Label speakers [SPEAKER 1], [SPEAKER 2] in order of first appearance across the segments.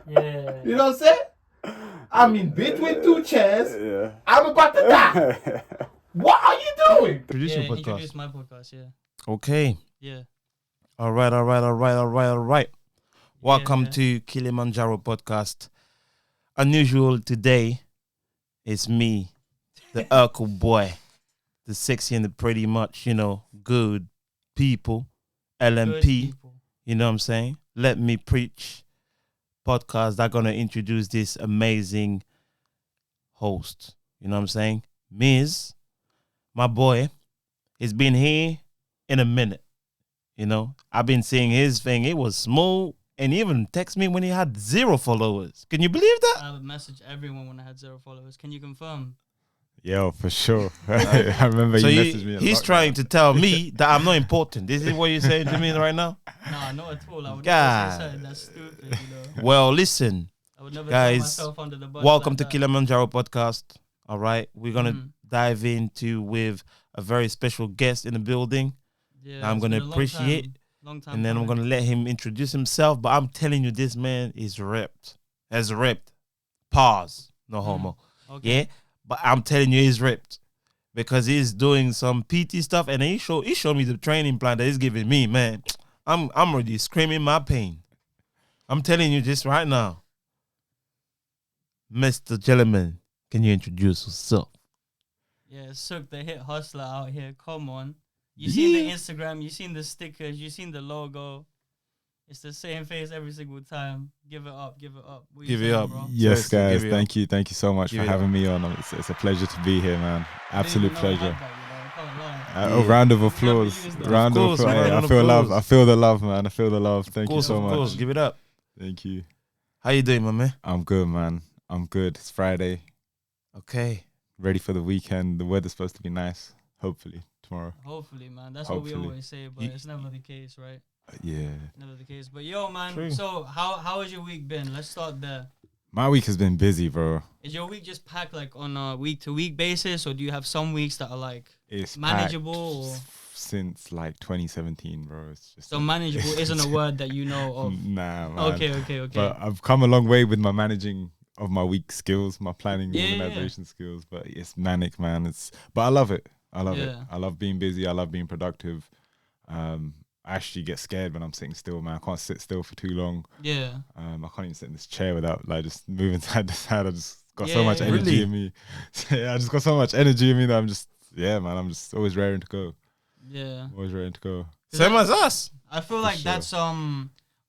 [SPEAKER 1] Yeah.
[SPEAKER 2] You know what I'm saying? I'm in between two chairs.
[SPEAKER 3] Yeah.
[SPEAKER 2] I'm about to die. What are you doing?
[SPEAKER 1] Introduce your podcast. Introduce my podcast, yeah.
[SPEAKER 4] Okay.
[SPEAKER 1] Yeah.
[SPEAKER 4] All right. Welcome to Kilimanjaro Podcast. Unusual today, it's me, the Urkel boy, the sexy and the pretty much, good people, LMP,
[SPEAKER 1] Good people.
[SPEAKER 4] you know what I'm saying? Let Me Preach podcast that gonna introduce this amazing host, you know what I'm saying? Miz, my boy, he's been here in a minute, I've been seeing his thing, it was smooth. And he even text me when he had 0 followers. Can you believe that?
[SPEAKER 1] I would message everyone when I had 0 followers. Can you confirm?
[SPEAKER 3] Yo, for sure. I remember
[SPEAKER 4] so
[SPEAKER 3] you messaged me.
[SPEAKER 4] He's trying to tell me that I'm not important. This is what you're saying to me right now?
[SPEAKER 1] Nah, not at all. I would
[SPEAKER 4] God.
[SPEAKER 1] never say something that's stupid,
[SPEAKER 4] Well, listen,
[SPEAKER 1] I would never
[SPEAKER 4] guys,
[SPEAKER 1] throw myself under the bus
[SPEAKER 4] welcome
[SPEAKER 1] like
[SPEAKER 4] to
[SPEAKER 1] that.
[SPEAKER 4] Kilimanjaro Podcast. All right, we're going to dive into with a very special guest in the building.
[SPEAKER 1] Yeah,
[SPEAKER 4] I'm going to appreciate
[SPEAKER 1] long time
[SPEAKER 4] and then I'm
[SPEAKER 1] coming.
[SPEAKER 4] going to let him introduce himself. But I'm telling you, this man is ripped. Has ripped. Pause. No homo.
[SPEAKER 1] Okay.
[SPEAKER 4] Yeah? But I'm telling you, he's ripped. Because he's doing some PT stuff. And he showed me the training plan that he's giving me, man. I'm already screaming my pain. I'm telling you this right now. Mr. Gentleman, can you introduce yourself?
[SPEAKER 1] Yeah, Sook, the Hiit Hustler out here. Come on. You seen the Instagram, you seen the stickers, you seen the logo. It's the same face every single time. Give it up. What
[SPEAKER 4] Give
[SPEAKER 1] you
[SPEAKER 4] it
[SPEAKER 1] saying,
[SPEAKER 4] up.
[SPEAKER 1] bro?
[SPEAKER 3] Yes,
[SPEAKER 4] Seriously,
[SPEAKER 3] guys. Thank you so much
[SPEAKER 4] Give
[SPEAKER 3] for
[SPEAKER 4] it
[SPEAKER 3] having me on. It's a pleasure to be here, man. Absolute
[SPEAKER 1] Didn't even know I
[SPEAKER 3] pleasure.
[SPEAKER 1] had that, I can't lie.
[SPEAKER 3] A round of applause.
[SPEAKER 1] used that.
[SPEAKER 3] Round
[SPEAKER 4] Of
[SPEAKER 3] of
[SPEAKER 4] course,
[SPEAKER 3] applause.
[SPEAKER 4] man,
[SPEAKER 3] Hey,
[SPEAKER 4] round
[SPEAKER 3] I
[SPEAKER 4] of
[SPEAKER 3] feel love.
[SPEAKER 4] applause.
[SPEAKER 3] I feel the love, man. I feel the love. Thank you so
[SPEAKER 4] Of course.
[SPEAKER 3] much.
[SPEAKER 4] Give it up.
[SPEAKER 3] Thank you.
[SPEAKER 4] How you doing, my man?
[SPEAKER 3] I'm good, man. I'm good. It's Friday.
[SPEAKER 4] Okay.
[SPEAKER 3] Ready for the weekend. The weather's supposed to be nice. Hopefully tomorrow.
[SPEAKER 1] Hopefully, man. That's what we
[SPEAKER 3] Hopefully.
[SPEAKER 1] always say, but it's never the case, right?
[SPEAKER 3] Yeah.
[SPEAKER 1] Never the case. But yo, man,
[SPEAKER 4] True.
[SPEAKER 1] so how has your week been? Let's start there.
[SPEAKER 3] My week has been busy, bro.
[SPEAKER 1] Is your week just packed like on a week-to-week basis, or do you have some weeks that are like
[SPEAKER 3] It's
[SPEAKER 1] manageable? Or?
[SPEAKER 3] Since like 2017, bro. It's just
[SPEAKER 1] So manageable isn't a word that you know of.
[SPEAKER 3] Nah, man.
[SPEAKER 1] Okay.
[SPEAKER 3] But I've come a long way with my managing of my week skills, my planning,
[SPEAKER 1] Yeah.
[SPEAKER 3] organization skills. But it's manic, man. But I love it. I love it.
[SPEAKER 1] Yeah.
[SPEAKER 3] I love being busy. I love being productive. I actually get scared when I'm sitting still, man. I can't sit still for too long.
[SPEAKER 1] Yeah.
[SPEAKER 3] I can't even sit in this chair without like just moving side to side. I just got so much energy
[SPEAKER 4] Really?
[SPEAKER 3] in me. Yeah, I just got so much energy in me that I'm just always raring to go.
[SPEAKER 1] Yeah.
[SPEAKER 3] Always raring to go.
[SPEAKER 4] Same as us.
[SPEAKER 1] I feel like
[SPEAKER 3] sure.
[SPEAKER 1] that's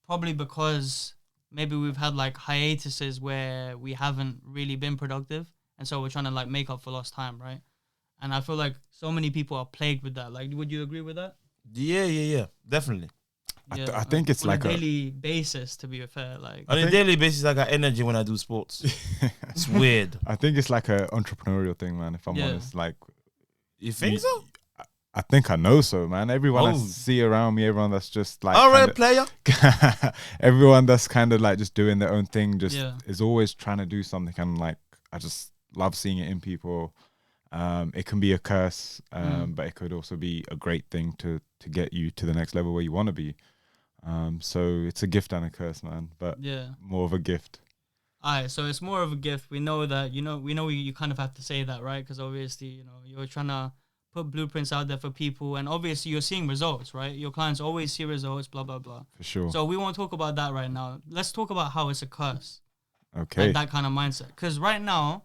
[SPEAKER 1] probably because maybe we've had like hiatuses where we haven't really been productive, and so we're trying to like make up for lost time, right? And I feel like so many people are plagued with that. Like, would you agree with that?
[SPEAKER 4] Yeah. Definitely.
[SPEAKER 3] I think it's
[SPEAKER 1] on
[SPEAKER 3] like
[SPEAKER 1] a daily basis. To be fair, like
[SPEAKER 4] On a daily basis, I got energy when I do sports. It's weird.
[SPEAKER 3] I think it's like an entrepreneurial thing, man. If I'm
[SPEAKER 1] Yeah.
[SPEAKER 3] honest, like
[SPEAKER 4] You think so?
[SPEAKER 3] I think I know so, man. Everyone I
[SPEAKER 4] Oh.
[SPEAKER 3] see around me, everyone that's just like
[SPEAKER 4] All right, player.
[SPEAKER 3] everyone that's kind of like just doing their own thing, just
[SPEAKER 1] Yeah.
[SPEAKER 3] is always trying to do something, and like I just love seeing it in people. It can be a curse, but it could also be a great thing to get you to the next level where you want to be. So it's a gift and a curse, man. But
[SPEAKER 1] yeah.
[SPEAKER 3] more of a gift.
[SPEAKER 1] Alright, so it's more of a gift. We know that we know you kind of have to say that, right? Because obviously, you're trying to put blueprints out there for people, and obviously you're seeing results, right? Your clients always see results, blah blah blah.
[SPEAKER 3] For sure.
[SPEAKER 1] So we won't talk about that right now. Let's talk about how it's a curse,
[SPEAKER 3] Okay.
[SPEAKER 1] like that kind of mindset. Because right now,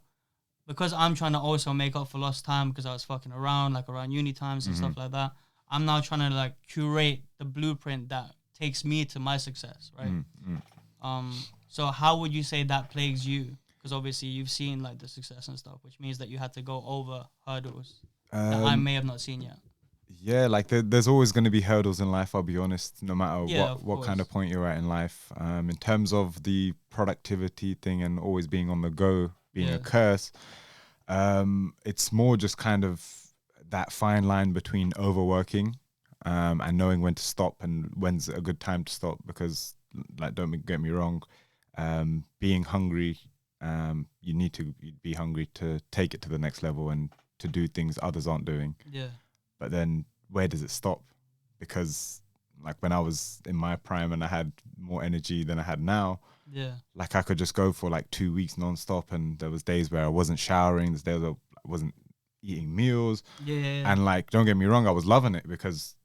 [SPEAKER 1] because I'm trying to also make up for lost time because I was fucking around, like around uni times and stuff like that. I'm now trying to like curate the blueprint that takes me to my success, right? So how would you say that plagues you? Because obviously you've seen like the success and stuff, which means that you had to go over hurdles that I may have not seen yet.
[SPEAKER 3] Yeah, like there's always going to be hurdles in life, I'll be honest, no matter
[SPEAKER 1] Yeah,
[SPEAKER 3] what kind
[SPEAKER 1] course.
[SPEAKER 3] of point you're at in life. In terms of the productivity thing and always being on the go, being
[SPEAKER 1] Yeah.
[SPEAKER 3] a curse, it's more just kind of that fine line between overworking and knowing when to stop and when's a good time to stop. Because, like, don't get me wrong, being hungry, you need to be hungry to take it to the next level and to do things others aren't doing.
[SPEAKER 1] Yeah.
[SPEAKER 3] But then where does it stop? Because like when I was in my prime and I had more energy than I had now,
[SPEAKER 1] Yeah.
[SPEAKER 3] Like I could just go for like 2 weeks non-stop, and there was days where I wasn't showering, there's days where I wasn't eating meals.
[SPEAKER 1] Yeah.
[SPEAKER 3] And like, don't get me wrong, I was loving it because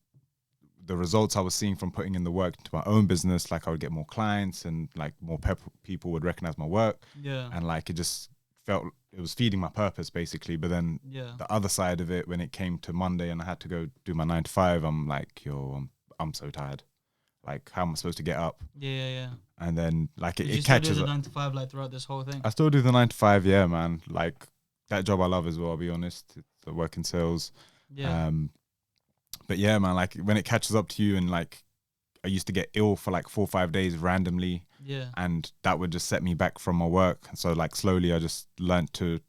[SPEAKER 3] the results I was seeing from putting in the work into my own business, like I would get more clients and like more people would recognize my work.
[SPEAKER 1] Yeah.
[SPEAKER 3] And like, it just felt, it was feeding my purpose basically. But then the other side of it, when it came to Monday and I had to go do my 9 to 5, I'm like, I'm so tired. Like, how am I supposed to get up?
[SPEAKER 1] Yeah.
[SPEAKER 3] And then like it catches
[SPEAKER 1] up. You still do the
[SPEAKER 3] up.
[SPEAKER 1] 9 to 5 like throughout this whole thing?
[SPEAKER 3] I still do the 9 to 5, yeah, man. Like that job I love as well, I'll be honest. It's work in sales.
[SPEAKER 1] Yeah.
[SPEAKER 3] But yeah, man, like when it catches up to you, and like I used to get ill for like 4 or 5 days randomly.
[SPEAKER 1] Yeah.
[SPEAKER 3] And that would just set me back from my work. So like slowly I just learned to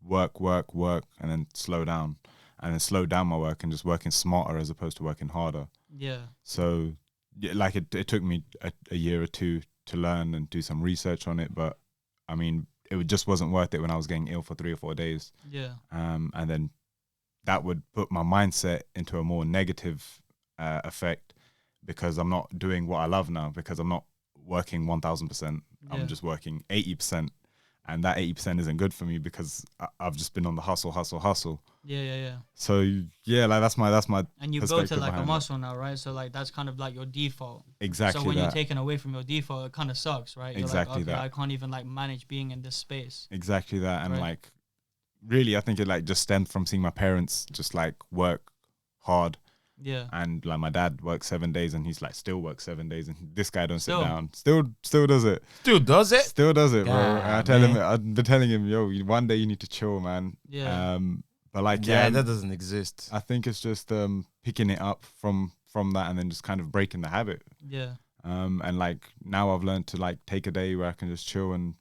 [SPEAKER 3] work, and then slow down. And then slow down my work and just working smarter as opposed to working harder.
[SPEAKER 1] Yeah.
[SPEAKER 3] So like it took me a year or two to learn and do some research on it. But I mean, it just wasn't worth it when I was getting ill for 3 or 4 days.
[SPEAKER 1] Yeah.
[SPEAKER 3] And then that would put my mindset into a more negative effect, because I'm not doing what I love now, because I'm not working 1,000%. I'm just working 80%. And that 80% isn't good for me because I've just been on the hustle.
[SPEAKER 1] Yeah.
[SPEAKER 3] So yeah, like that's my
[SPEAKER 1] and you built it like a muscle now, right? So like that's kind of like your default.
[SPEAKER 3] Exactly.
[SPEAKER 1] So when you're taken away from your default, it kind of sucks, right? You're
[SPEAKER 3] Exactly
[SPEAKER 1] like, okay,
[SPEAKER 3] that.
[SPEAKER 1] I can't even like manage being in this space.
[SPEAKER 3] Exactly that. And
[SPEAKER 1] right.
[SPEAKER 3] like really I think it like just stemmed from seeing my parents just like work hard.
[SPEAKER 1] Yeah.
[SPEAKER 3] And like my dad works 7 days and he's like still works 7 days, and this guy don't sit down. Still does it.
[SPEAKER 4] Still does it?
[SPEAKER 3] Still does it, bro.
[SPEAKER 4] God,
[SPEAKER 3] I tell him, I've been telling him, yo, one day you need to chill, man.
[SPEAKER 1] Yeah.
[SPEAKER 3] But like
[SPEAKER 4] that doesn't exist.
[SPEAKER 3] I think it's just picking it up from that and then just kind of breaking the habit.
[SPEAKER 1] Yeah.
[SPEAKER 3] And like now I've learned to like take a day where I can just chill, and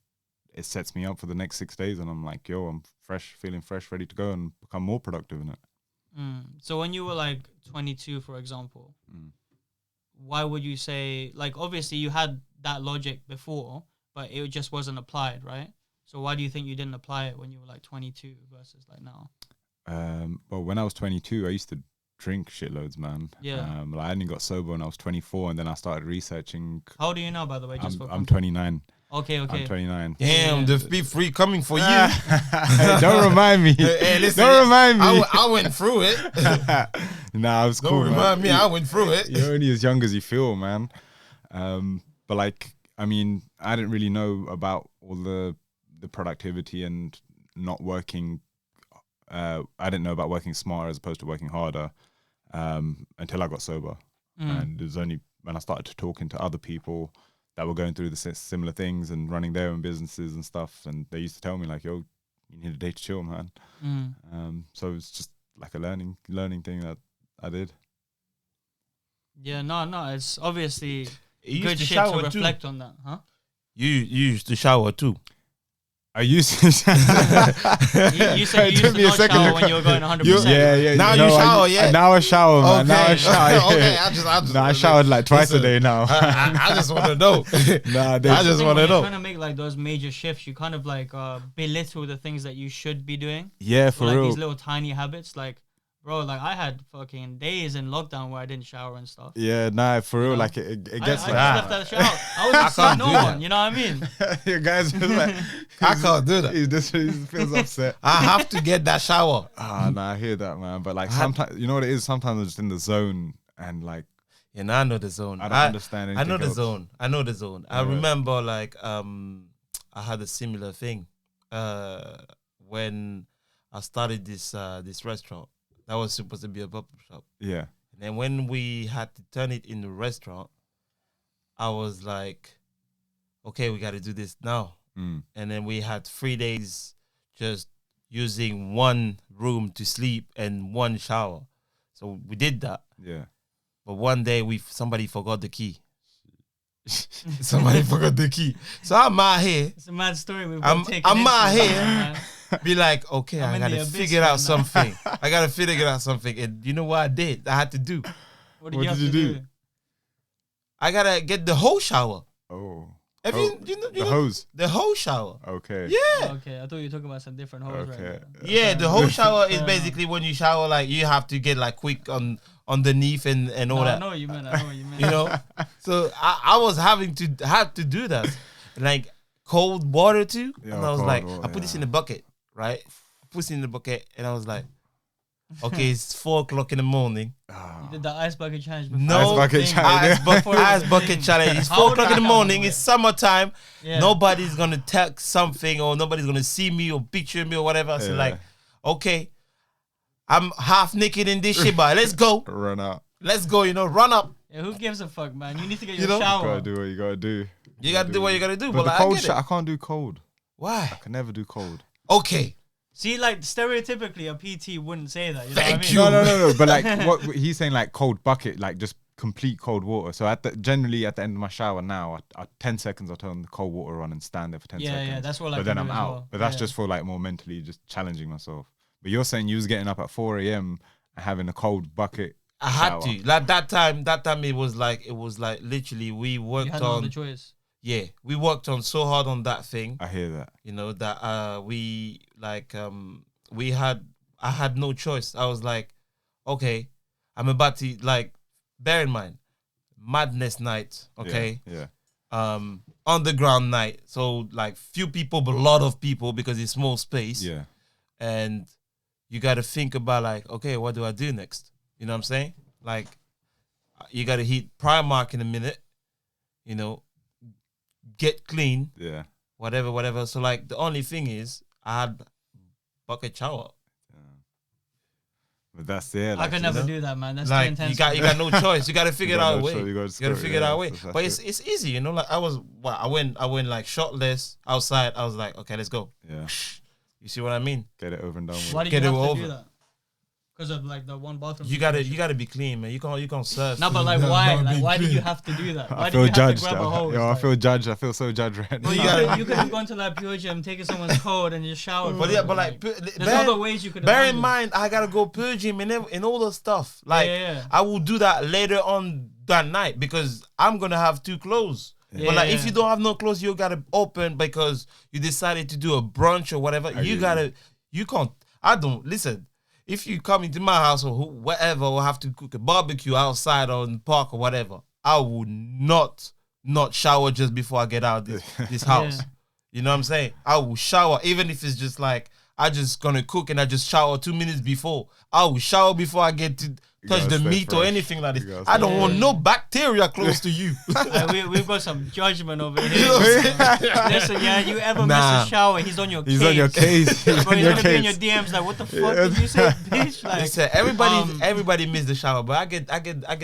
[SPEAKER 3] it sets me up for the next 6 days, and I'm like, yo, I'm fresh, feeling fresh, ready to go and become more productive in it.
[SPEAKER 1] So when you were like 22, for example, why would you say, like, obviously you had that logic before, but it just wasn't applied, right? So why do you think you didn't apply it when you were like 22 versus like now?
[SPEAKER 3] Well, when I was 22, I used to drink shitloads, man.
[SPEAKER 1] Yeah.
[SPEAKER 3] Like I only got sober when I was 24, and then I started researching.
[SPEAKER 1] How old are you now, by the way? Just
[SPEAKER 3] I'm 29.
[SPEAKER 1] Okay.
[SPEAKER 3] I'm 29.
[SPEAKER 4] Damn, the Be Free coming for you.
[SPEAKER 3] Hey, don't remind me.
[SPEAKER 4] Hey, listen,
[SPEAKER 3] don't remind me.
[SPEAKER 4] I went through it.
[SPEAKER 3] Nah, I was cool.
[SPEAKER 4] Don't remind me. I went through it.
[SPEAKER 3] You're only as young as you feel, man. But like, I mean, I didn't really know about all the productivity and not working. I didn't know about working smarter as opposed to working harder until I got sober. And it was only when I started to talking to other people that were going through the similar things and running their own businesses and stuff, and they used to tell me like, yo, you need a day to chill, man. So it's just like a learning thing that I did.
[SPEAKER 1] Yeah, no, it's obviously
[SPEAKER 4] You
[SPEAKER 1] good
[SPEAKER 4] used to
[SPEAKER 1] shit to
[SPEAKER 4] shower
[SPEAKER 1] reflect
[SPEAKER 4] too.
[SPEAKER 1] on that, huh?
[SPEAKER 4] You used to shower too.
[SPEAKER 3] I used to.
[SPEAKER 1] You said you used to not shower when you were going 100%.
[SPEAKER 3] Yeah.
[SPEAKER 4] Now you shower, yeah?
[SPEAKER 3] Now I shower, man.
[SPEAKER 4] Okay.
[SPEAKER 3] Now I shower.
[SPEAKER 4] Okay, I just
[SPEAKER 3] I showered like twice a day now.
[SPEAKER 4] I just want to know.
[SPEAKER 3] Nah,
[SPEAKER 4] I just want to know.
[SPEAKER 1] Trying to make like those major shifts, you kind of like belittle the things that you should be doing.
[SPEAKER 3] Yeah,
[SPEAKER 1] So,
[SPEAKER 3] for
[SPEAKER 1] like
[SPEAKER 3] real.
[SPEAKER 1] these little tiny habits, like, bro, like I had fucking days in lockdown where I didn't shower and stuff.
[SPEAKER 3] Yeah, nah, for real.
[SPEAKER 1] know?
[SPEAKER 3] Like it
[SPEAKER 1] I
[SPEAKER 3] gets
[SPEAKER 1] just
[SPEAKER 3] like
[SPEAKER 1] left that shower. I wasn't seeing no one. You know what I mean?
[SPEAKER 3] you guys was like,
[SPEAKER 4] I can't do that.
[SPEAKER 3] He feels upset.
[SPEAKER 4] I have to get that shower.
[SPEAKER 3] Nah, I hear that, man. But like sometimes, you know what it is? Sometimes I'm just in the zone and like,
[SPEAKER 4] And I know the zone.
[SPEAKER 3] I don't understand anything
[SPEAKER 4] I know the
[SPEAKER 3] else.
[SPEAKER 4] zone. I know the zone. I remember like I had a similar thing when I started this restaurant. That was supposed to be a pop-up shop.
[SPEAKER 3] Yeah.
[SPEAKER 4] And then when we had to turn it into a restaurant, I was like, okay, we got to do this now. And then we had 3 days just using one room to sleep and one shower. So we did that.
[SPEAKER 3] Yeah.
[SPEAKER 4] But one day somebody forgot the key. Somebody forgot the key. So I'm out here.
[SPEAKER 1] It's a mad story.
[SPEAKER 4] I'm out here. Be like, okay, I gotta figure out something. I gotta figure out something. And you know what I did? I had to do.
[SPEAKER 1] What did you have to do?
[SPEAKER 4] I gotta get the whole shower.
[SPEAKER 3] Oh.
[SPEAKER 4] Have you know
[SPEAKER 3] the hose?
[SPEAKER 4] The whole shower.
[SPEAKER 3] Okay.
[SPEAKER 4] Yeah.
[SPEAKER 1] Okay, I thought you were talking about some different hose right now.
[SPEAKER 4] Yeah, the whole shower is basically when you shower, like you have to get like quick on underneath and all that.
[SPEAKER 1] I know what you meant.
[SPEAKER 4] You know? So I was had to do that. like cold water too.
[SPEAKER 3] Yeah,
[SPEAKER 4] And I was
[SPEAKER 3] cold
[SPEAKER 4] like,
[SPEAKER 3] water,
[SPEAKER 4] I put this
[SPEAKER 3] yeah.
[SPEAKER 4] in the bucket, right? I put it in the bucket, and I was like, okay, it's 4:00 in the morning.
[SPEAKER 1] You did the ice bucket challenge before.
[SPEAKER 4] No,
[SPEAKER 3] Ice bucket
[SPEAKER 1] thing.
[SPEAKER 3] challenge.
[SPEAKER 4] Ice bucket challenge. It's
[SPEAKER 1] How
[SPEAKER 4] 4
[SPEAKER 1] old
[SPEAKER 4] o'clock
[SPEAKER 1] are
[SPEAKER 4] in the
[SPEAKER 1] you?
[SPEAKER 4] morning. It's summertime.
[SPEAKER 1] Yeah.
[SPEAKER 4] Nobody's gonna text something, or nobody's gonna see me or picture me or whatever. So
[SPEAKER 3] Yeah.
[SPEAKER 4] like, okay, I'm half naked in this shit, but let's go.
[SPEAKER 3] Run out.
[SPEAKER 4] Let's go, run up.
[SPEAKER 1] Yeah, who gives a fuck, man? You need to get
[SPEAKER 4] You
[SPEAKER 1] your
[SPEAKER 4] know?
[SPEAKER 1] shower.
[SPEAKER 3] Gotta do what you gotta do.
[SPEAKER 4] You gotta do what you gotta do.
[SPEAKER 3] But
[SPEAKER 4] But
[SPEAKER 3] the
[SPEAKER 4] like,
[SPEAKER 3] cold
[SPEAKER 4] I get it.
[SPEAKER 3] I can't do cold.
[SPEAKER 4] Why?
[SPEAKER 3] I can never do cold.
[SPEAKER 4] Okay.
[SPEAKER 1] See, like stereotypically, a PT wouldn't say that. You know
[SPEAKER 4] Thank
[SPEAKER 1] what I
[SPEAKER 4] you.
[SPEAKER 1] mean?
[SPEAKER 3] No. But like what he's saying, like cold bucket, like just complete cold water. So generally at the end of my shower now, at 10 seconds, I'll turn the cold water on and stand there for 10 seconds.
[SPEAKER 1] Yeah, that's what I
[SPEAKER 3] But then
[SPEAKER 1] can
[SPEAKER 3] I'm
[SPEAKER 1] do as
[SPEAKER 3] out.
[SPEAKER 1] well.
[SPEAKER 3] But that's
[SPEAKER 1] Yeah.
[SPEAKER 3] just for like more mentally just challenging myself. But you're saying you was getting up at 4 a.m. and having a cold bucket.
[SPEAKER 4] I had
[SPEAKER 3] shower.
[SPEAKER 4] to. Like that time it was like literally we
[SPEAKER 1] You
[SPEAKER 4] worked
[SPEAKER 1] had no
[SPEAKER 4] on
[SPEAKER 1] other choice.
[SPEAKER 4] we worked on so hard on that thing.
[SPEAKER 3] I hear that.
[SPEAKER 4] That we like I had no choice. I was like, okay, I'm about to like bear in mind, madness night, okay?
[SPEAKER 3] Yeah.
[SPEAKER 4] Underground night. So like few people but a lot of people because it's small space.
[SPEAKER 3] Yeah.
[SPEAKER 4] And you gotta think about like, okay, what do I do next? You know what I'm saying? Like you gotta hit Primark in a minute, get clean,
[SPEAKER 3] Yeah.
[SPEAKER 4] whatever. So like the only thing is I had bucket shower.
[SPEAKER 3] But that's it.
[SPEAKER 1] I could never do that, man. That's too
[SPEAKER 4] Like
[SPEAKER 1] intense.
[SPEAKER 4] you got no choice. You gotta figure it
[SPEAKER 3] got
[SPEAKER 4] out a
[SPEAKER 3] no
[SPEAKER 4] way.
[SPEAKER 3] choice.
[SPEAKER 4] You
[SPEAKER 3] You gotta
[SPEAKER 4] gotta
[SPEAKER 3] just
[SPEAKER 4] figure it
[SPEAKER 3] go,
[SPEAKER 4] out a
[SPEAKER 3] yeah,
[SPEAKER 4] way.
[SPEAKER 3] that's
[SPEAKER 4] But
[SPEAKER 3] it.
[SPEAKER 4] it's easy, Like I went like shirtless outside. I was like, okay, let's go.
[SPEAKER 3] Yeah.
[SPEAKER 4] You see what I mean?
[SPEAKER 3] Get it over and done with.
[SPEAKER 1] Why did
[SPEAKER 4] Get
[SPEAKER 1] you
[SPEAKER 4] it
[SPEAKER 1] have to
[SPEAKER 4] over.
[SPEAKER 1] do that? Because of like the one bathroom.
[SPEAKER 4] You gotta be clean, man. You can't surf.
[SPEAKER 1] No, but like why? Like why did you have to do that? Why
[SPEAKER 3] I
[SPEAKER 1] did you
[SPEAKER 3] feel
[SPEAKER 1] have
[SPEAKER 3] judged.
[SPEAKER 1] to grab a hose?
[SPEAKER 3] I
[SPEAKER 1] Like-
[SPEAKER 3] feel judged. I feel so judged right now.
[SPEAKER 1] Well, you could have gone to like Pure Gym, taken someone's code, and just showered.
[SPEAKER 4] But
[SPEAKER 1] for
[SPEAKER 4] yeah,
[SPEAKER 1] them,
[SPEAKER 4] but like,
[SPEAKER 1] there's
[SPEAKER 4] bear,
[SPEAKER 1] other ways you could.
[SPEAKER 4] bear in mind, I gotta go purging and all the stuff. Like,
[SPEAKER 1] Yeah.
[SPEAKER 4] I will do that later on that night because I'm gonna have 2 clothes.
[SPEAKER 1] Yeah.
[SPEAKER 4] But like,
[SPEAKER 1] Yeah.
[SPEAKER 4] if you don't have no clothes, you gotta open because you decided to do a brunch or whatever. You can't. I don't listen. If you come into my house or whatever, or have to cook a barbecue outside or in the park or whatever, I would not shower just before I get out of this house.
[SPEAKER 1] Yeah.
[SPEAKER 4] You know what I'm saying? I will shower, even if it's just like I just gonna cook and I just shower 2 minutes before. I will shower before I get to touch
[SPEAKER 3] gotta
[SPEAKER 4] the
[SPEAKER 3] stay
[SPEAKER 4] meat or
[SPEAKER 3] fresh.
[SPEAKER 4] anything like
[SPEAKER 3] You
[SPEAKER 4] this.
[SPEAKER 3] gotta
[SPEAKER 4] I
[SPEAKER 3] stay
[SPEAKER 4] don't want
[SPEAKER 1] fresh.
[SPEAKER 4] no bacteria close to you.
[SPEAKER 1] We've got some judgment over here.
[SPEAKER 4] You know what I'm saying?
[SPEAKER 1] Listen, yeah, you ever
[SPEAKER 4] Nah.
[SPEAKER 1] miss a shower, he's on your case.
[SPEAKER 3] He's on your case. He's
[SPEAKER 1] Bro,
[SPEAKER 3] on
[SPEAKER 1] he's
[SPEAKER 3] your
[SPEAKER 1] gonna be in your
[SPEAKER 3] case.
[SPEAKER 1] DMs like, what the fuck did you say, bitch? Like,
[SPEAKER 4] Listen, everybody missed the shower, but I get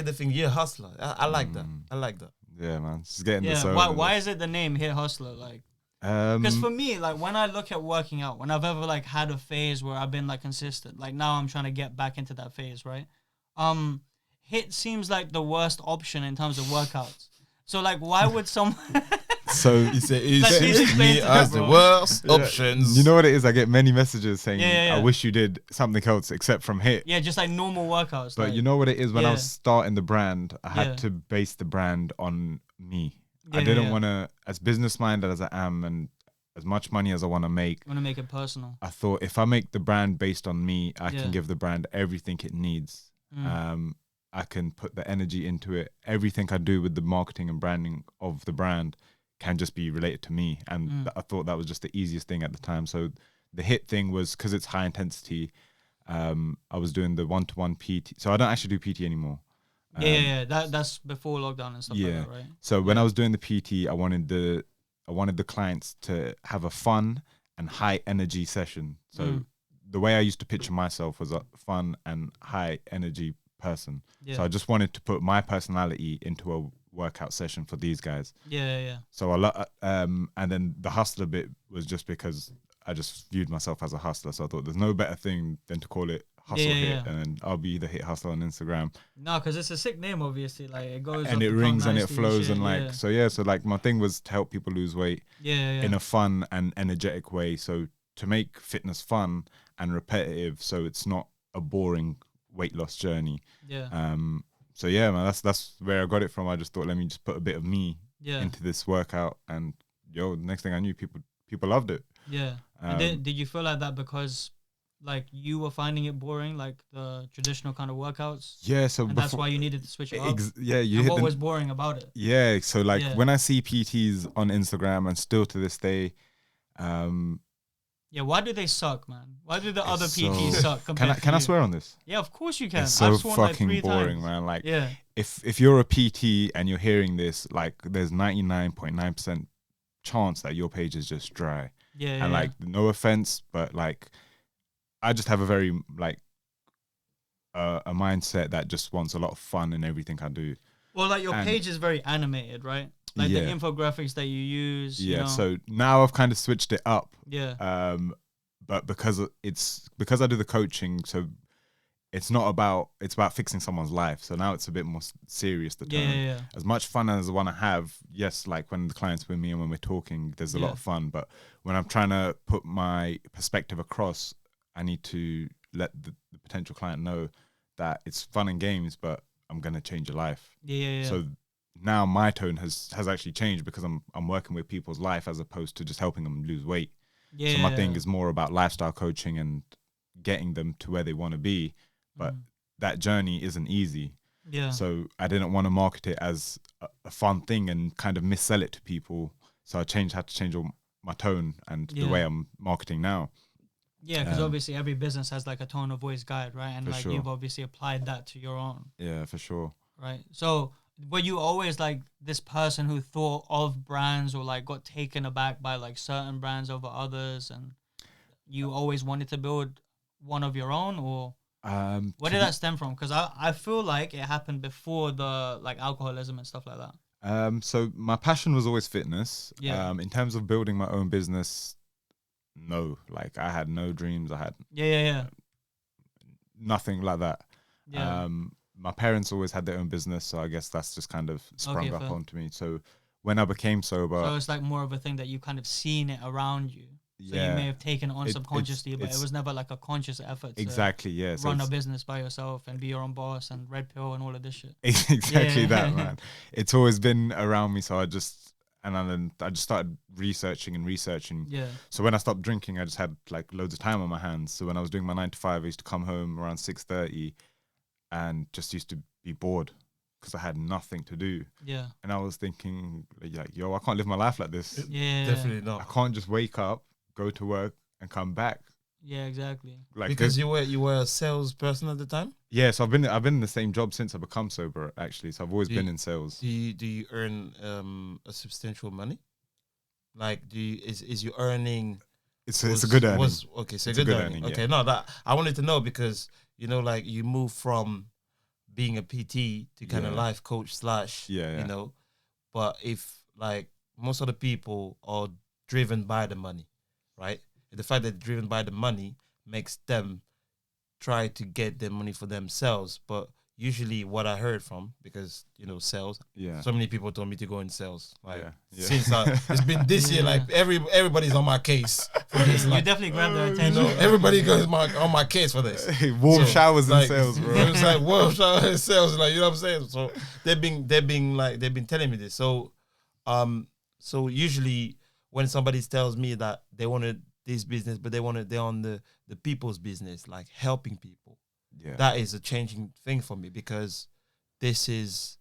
[SPEAKER 4] the thing. You're a hustler. I like that. I like that.
[SPEAKER 3] Yeah, man. Just getting the
[SPEAKER 1] yeah,
[SPEAKER 3] soul.
[SPEAKER 1] why is it the name Hiit Hustler? Like, because for me, like when I look at working out, when I've ever like had a phase where I've been like consistent, like now I'm trying to get back into that phase, right? Hit seems like the worst option in terms of workouts. So like, why would someone?
[SPEAKER 3] So
[SPEAKER 1] Please explain to
[SPEAKER 4] as
[SPEAKER 1] them,
[SPEAKER 4] the
[SPEAKER 1] bro.
[SPEAKER 4] worst options.
[SPEAKER 3] you know what it is? I get many messages saying,
[SPEAKER 1] Yeah.
[SPEAKER 3] "I wish you did something else except from Hit."
[SPEAKER 1] Yeah, just like normal workouts.
[SPEAKER 3] But
[SPEAKER 1] like,
[SPEAKER 3] you know what it is? When I
[SPEAKER 1] Yeah.
[SPEAKER 3] was starting the brand, I had
[SPEAKER 1] Yeah.
[SPEAKER 3] to base the brand on me. I
[SPEAKER 1] Yeah,
[SPEAKER 3] didn't
[SPEAKER 1] yeah.
[SPEAKER 3] want to, as business minded as I am, and as much money as I want to make.
[SPEAKER 1] you want to make it personal.
[SPEAKER 3] I thought if I make the brand based on me, I
[SPEAKER 1] Yeah.
[SPEAKER 3] can give the brand everything it needs. I can put the energy into it. Everything I do with the marketing and branding of the brand can just be related to me. And I thought that was just the easiest thing at the time. So the Hit thing was because it's high intensity. I was doing the 1-to-1 PT. So I don't actually do PT anymore.
[SPEAKER 1] Yeah. That's before lockdown and stuff like that, right?
[SPEAKER 3] So when I was doing the PT, I wanted the clients to have a fun and high energy session. So the way I used to picture myself was a fun and high energy person.
[SPEAKER 1] Yeah.
[SPEAKER 3] So I just wanted to put my personality into a workout session for these guys.
[SPEAKER 1] Yeah.
[SPEAKER 3] So and then the hustler bit was just because I just viewed myself as a hustler. So I thought there's no better thing than to call it Hustle
[SPEAKER 1] Yeah,
[SPEAKER 3] Hit,
[SPEAKER 1] yeah.
[SPEAKER 3] and then I'll be the Hit Hustler on Instagram.
[SPEAKER 1] No, because it's a sick name, obviously. Like it goes
[SPEAKER 3] And
[SPEAKER 1] up
[SPEAKER 3] it
[SPEAKER 1] the
[SPEAKER 3] rings
[SPEAKER 1] tongue
[SPEAKER 3] and it
[SPEAKER 1] nicely
[SPEAKER 3] flows
[SPEAKER 1] shit,
[SPEAKER 3] and like so like my thing was to help people lose weight
[SPEAKER 1] yeah.
[SPEAKER 3] in a fun and energetic way. So to make fitness fun and repetitive, so it's not a boring weight loss journey.
[SPEAKER 1] Yeah.
[SPEAKER 3] So yeah, man, that's where I got it from. I just thought, let me just put a bit of me
[SPEAKER 1] Yeah.
[SPEAKER 3] into this workout, and the next thing I knew, people loved it.
[SPEAKER 1] Yeah. And did you feel like that because like you were finding it boring, like the traditional kind of workouts,
[SPEAKER 3] Yeah, so
[SPEAKER 1] and that's why you needed to switch it up.
[SPEAKER 3] you
[SPEAKER 1] And
[SPEAKER 3] hit
[SPEAKER 1] what was boring about it?
[SPEAKER 3] Yeah, so like
[SPEAKER 1] Yeah.
[SPEAKER 3] when I see PTs on Instagram, and still to this day,
[SPEAKER 1] Yeah, why do they suck, man? Why do the other
[SPEAKER 3] it's
[SPEAKER 1] PTs
[SPEAKER 3] so-
[SPEAKER 1] suck compared to
[SPEAKER 3] can I
[SPEAKER 1] you?
[SPEAKER 3] swear on this?
[SPEAKER 1] Yeah, of course you can.
[SPEAKER 3] It's so
[SPEAKER 1] I've sworn like
[SPEAKER 3] fucking
[SPEAKER 1] 3
[SPEAKER 3] boring,
[SPEAKER 1] times.
[SPEAKER 3] man. Like,
[SPEAKER 1] Yeah.
[SPEAKER 3] if you're a PT and you're hearing this, like, there's 99.9% chance that your page is just dry.
[SPEAKER 1] Yeah.
[SPEAKER 3] And like, no offense, but like, I just have a very like a mindset that just wants a lot of fun in everything I do.
[SPEAKER 1] Well, like your
[SPEAKER 3] and-
[SPEAKER 1] page is very animated, right? Like the
[SPEAKER 3] Yeah.
[SPEAKER 1] infographics that you use.
[SPEAKER 3] Yeah,
[SPEAKER 1] You know?
[SPEAKER 3] so now I've kind of switched it up.
[SPEAKER 1] Yeah.
[SPEAKER 3] But because I do the coaching, so it's about fixing someone's life. So now it's a bit more serious. The tone.
[SPEAKER 1] Yeah.
[SPEAKER 3] As much fun as I want to have, yes, like when the client's with me and when we're talking, there's a lot
[SPEAKER 1] Yeah.
[SPEAKER 3] of fun. But when I'm trying to put my perspective across, I need to let the potential client know that it's fun and games, but I'm gonna change your life.
[SPEAKER 1] Yeah.
[SPEAKER 3] So now my tone has actually changed because I'm working with people's life as opposed to just helping them lose weight.
[SPEAKER 1] Yeah.
[SPEAKER 3] So my thing is more about lifestyle coaching and getting them to where they want to be. But that journey isn't easy.
[SPEAKER 1] Yeah.
[SPEAKER 3] So I didn't want to market it as a fun thing and kind of missell it to people. So I had to change all my tone and the way I'm marketing now.
[SPEAKER 1] Yeah, because obviously every business has like a tone of voice guide, right? And
[SPEAKER 3] For
[SPEAKER 1] like
[SPEAKER 3] sure.
[SPEAKER 1] you've obviously applied that to your own,
[SPEAKER 3] Yeah, for sure.
[SPEAKER 1] right? So were you always like this person who thought of brands or like got taken aback by like certain brands over others, and you always wanted to build one of your own, or where did that stem from? Because I feel like it happened before the like alcoholism and stuff like that.
[SPEAKER 3] So my passion was always fitness.
[SPEAKER 1] Yeah.
[SPEAKER 3] In terms of building my own business, no, like I had no dreams. I had
[SPEAKER 1] Yeah.
[SPEAKER 3] nothing like that.
[SPEAKER 1] Yeah.
[SPEAKER 3] My parents always had their own business, so I guess that's just kind of sprung up
[SPEAKER 1] fair.
[SPEAKER 3] onto me. So when I became sober,
[SPEAKER 1] So it's like more of a thing that you kind of seen it around you. So you may have taken it on subconsciously, but it was never like a conscious effort to
[SPEAKER 3] exactly, yeah. So
[SPEAKER 1] run a business by yourself and be your own boss and red pill and all of this shit.
[SPEAKER 3] exactly
[SPEAKER 1] Yeah.
[SPEAKER 3] that, man. It's always been around me, so I just started researching.
[SPEAKER 1] Yeah.
[SPEAKER 3] So when I stopped drinking, I just had like loads of time on my hands. So when I was doing my 9 to 5, I used to come home around 6:30 and just used to be bored because I had nothing to do.
[SPEAKER 1] Yeah.
[SPEAKER 3] And I was thinking, like, yo, I can't live my life like this.
[SPEAKER 1] Yeah.
[SPEAKER 4] Definitely
[SPEAKER 3] I
[SPEAKER 4] not.
[SPEAKER 3] can't just wake up, go to work, and come back.
[SPEAKER 1] Yeah, exactly.
[SPEAKER 3] Like
[SPEAKER 4] Because you were a salesperson at the time.
[SPEAKER 3] yeah, so I've been in the same job since I become sober, actually. So I've always
[SPEAKER 4] Do
[SPEAKER 3] been
[SPEAKER 4] you-
[SPEAKER 3] in sales.
[SPEAKER 4] Do you earn a substantial money? Like, is you earning?
[SPEAKER 3] It's a good earning.
[SPEAKER 4] Okay, so
[SPEAKER 3] It's
[SPEAKER 4] good earning.
[SPEAKER 3] yeah.
[SPEAKER 4] Okay, no, that I wanted to know because like you move from being a PT to kind of
[SPEAKER 3] Yeah.
[SPEAKER 4] life coach /
[SPEAKER 3] Yeah.
[SPEAKER 4] but if like most of the people are driven by the money, right? The fact that they're driven by the money makes them try to get their money for themselves. But usually what I heard from, because sales,
[SPEAKER 3] Yeah.
[SPEAKER 4] so many people told me to go in sales. Like
[SPEAKER 3] Yeah.
[SPEAKER 4] since it's been this year, like everybody's on my case for this.
[SPEAKER 1] You
[SPEAKER 4] Like,
[SPEAKER 1] definitely grabbed their attention.
[SPEAKER 4] everybody goes on my case for this.
[SPEAKER 3] Warm
[SPEAKER 4] So,
[SPEAKER 3] showers in
[SPEAKER 4] like,
[SPEAKER 3] sales, bro.
[SPEAKER 4] It's like warm showers in sales, like, you know what I'm saying? So they've been telling me this. So so usually when somebody tells me that they wanted this business, but they're on the people's business, like helping people.
[SPEAKER 3] Yeah.
[SPEAKER 4] That is a changing thing for me, because this is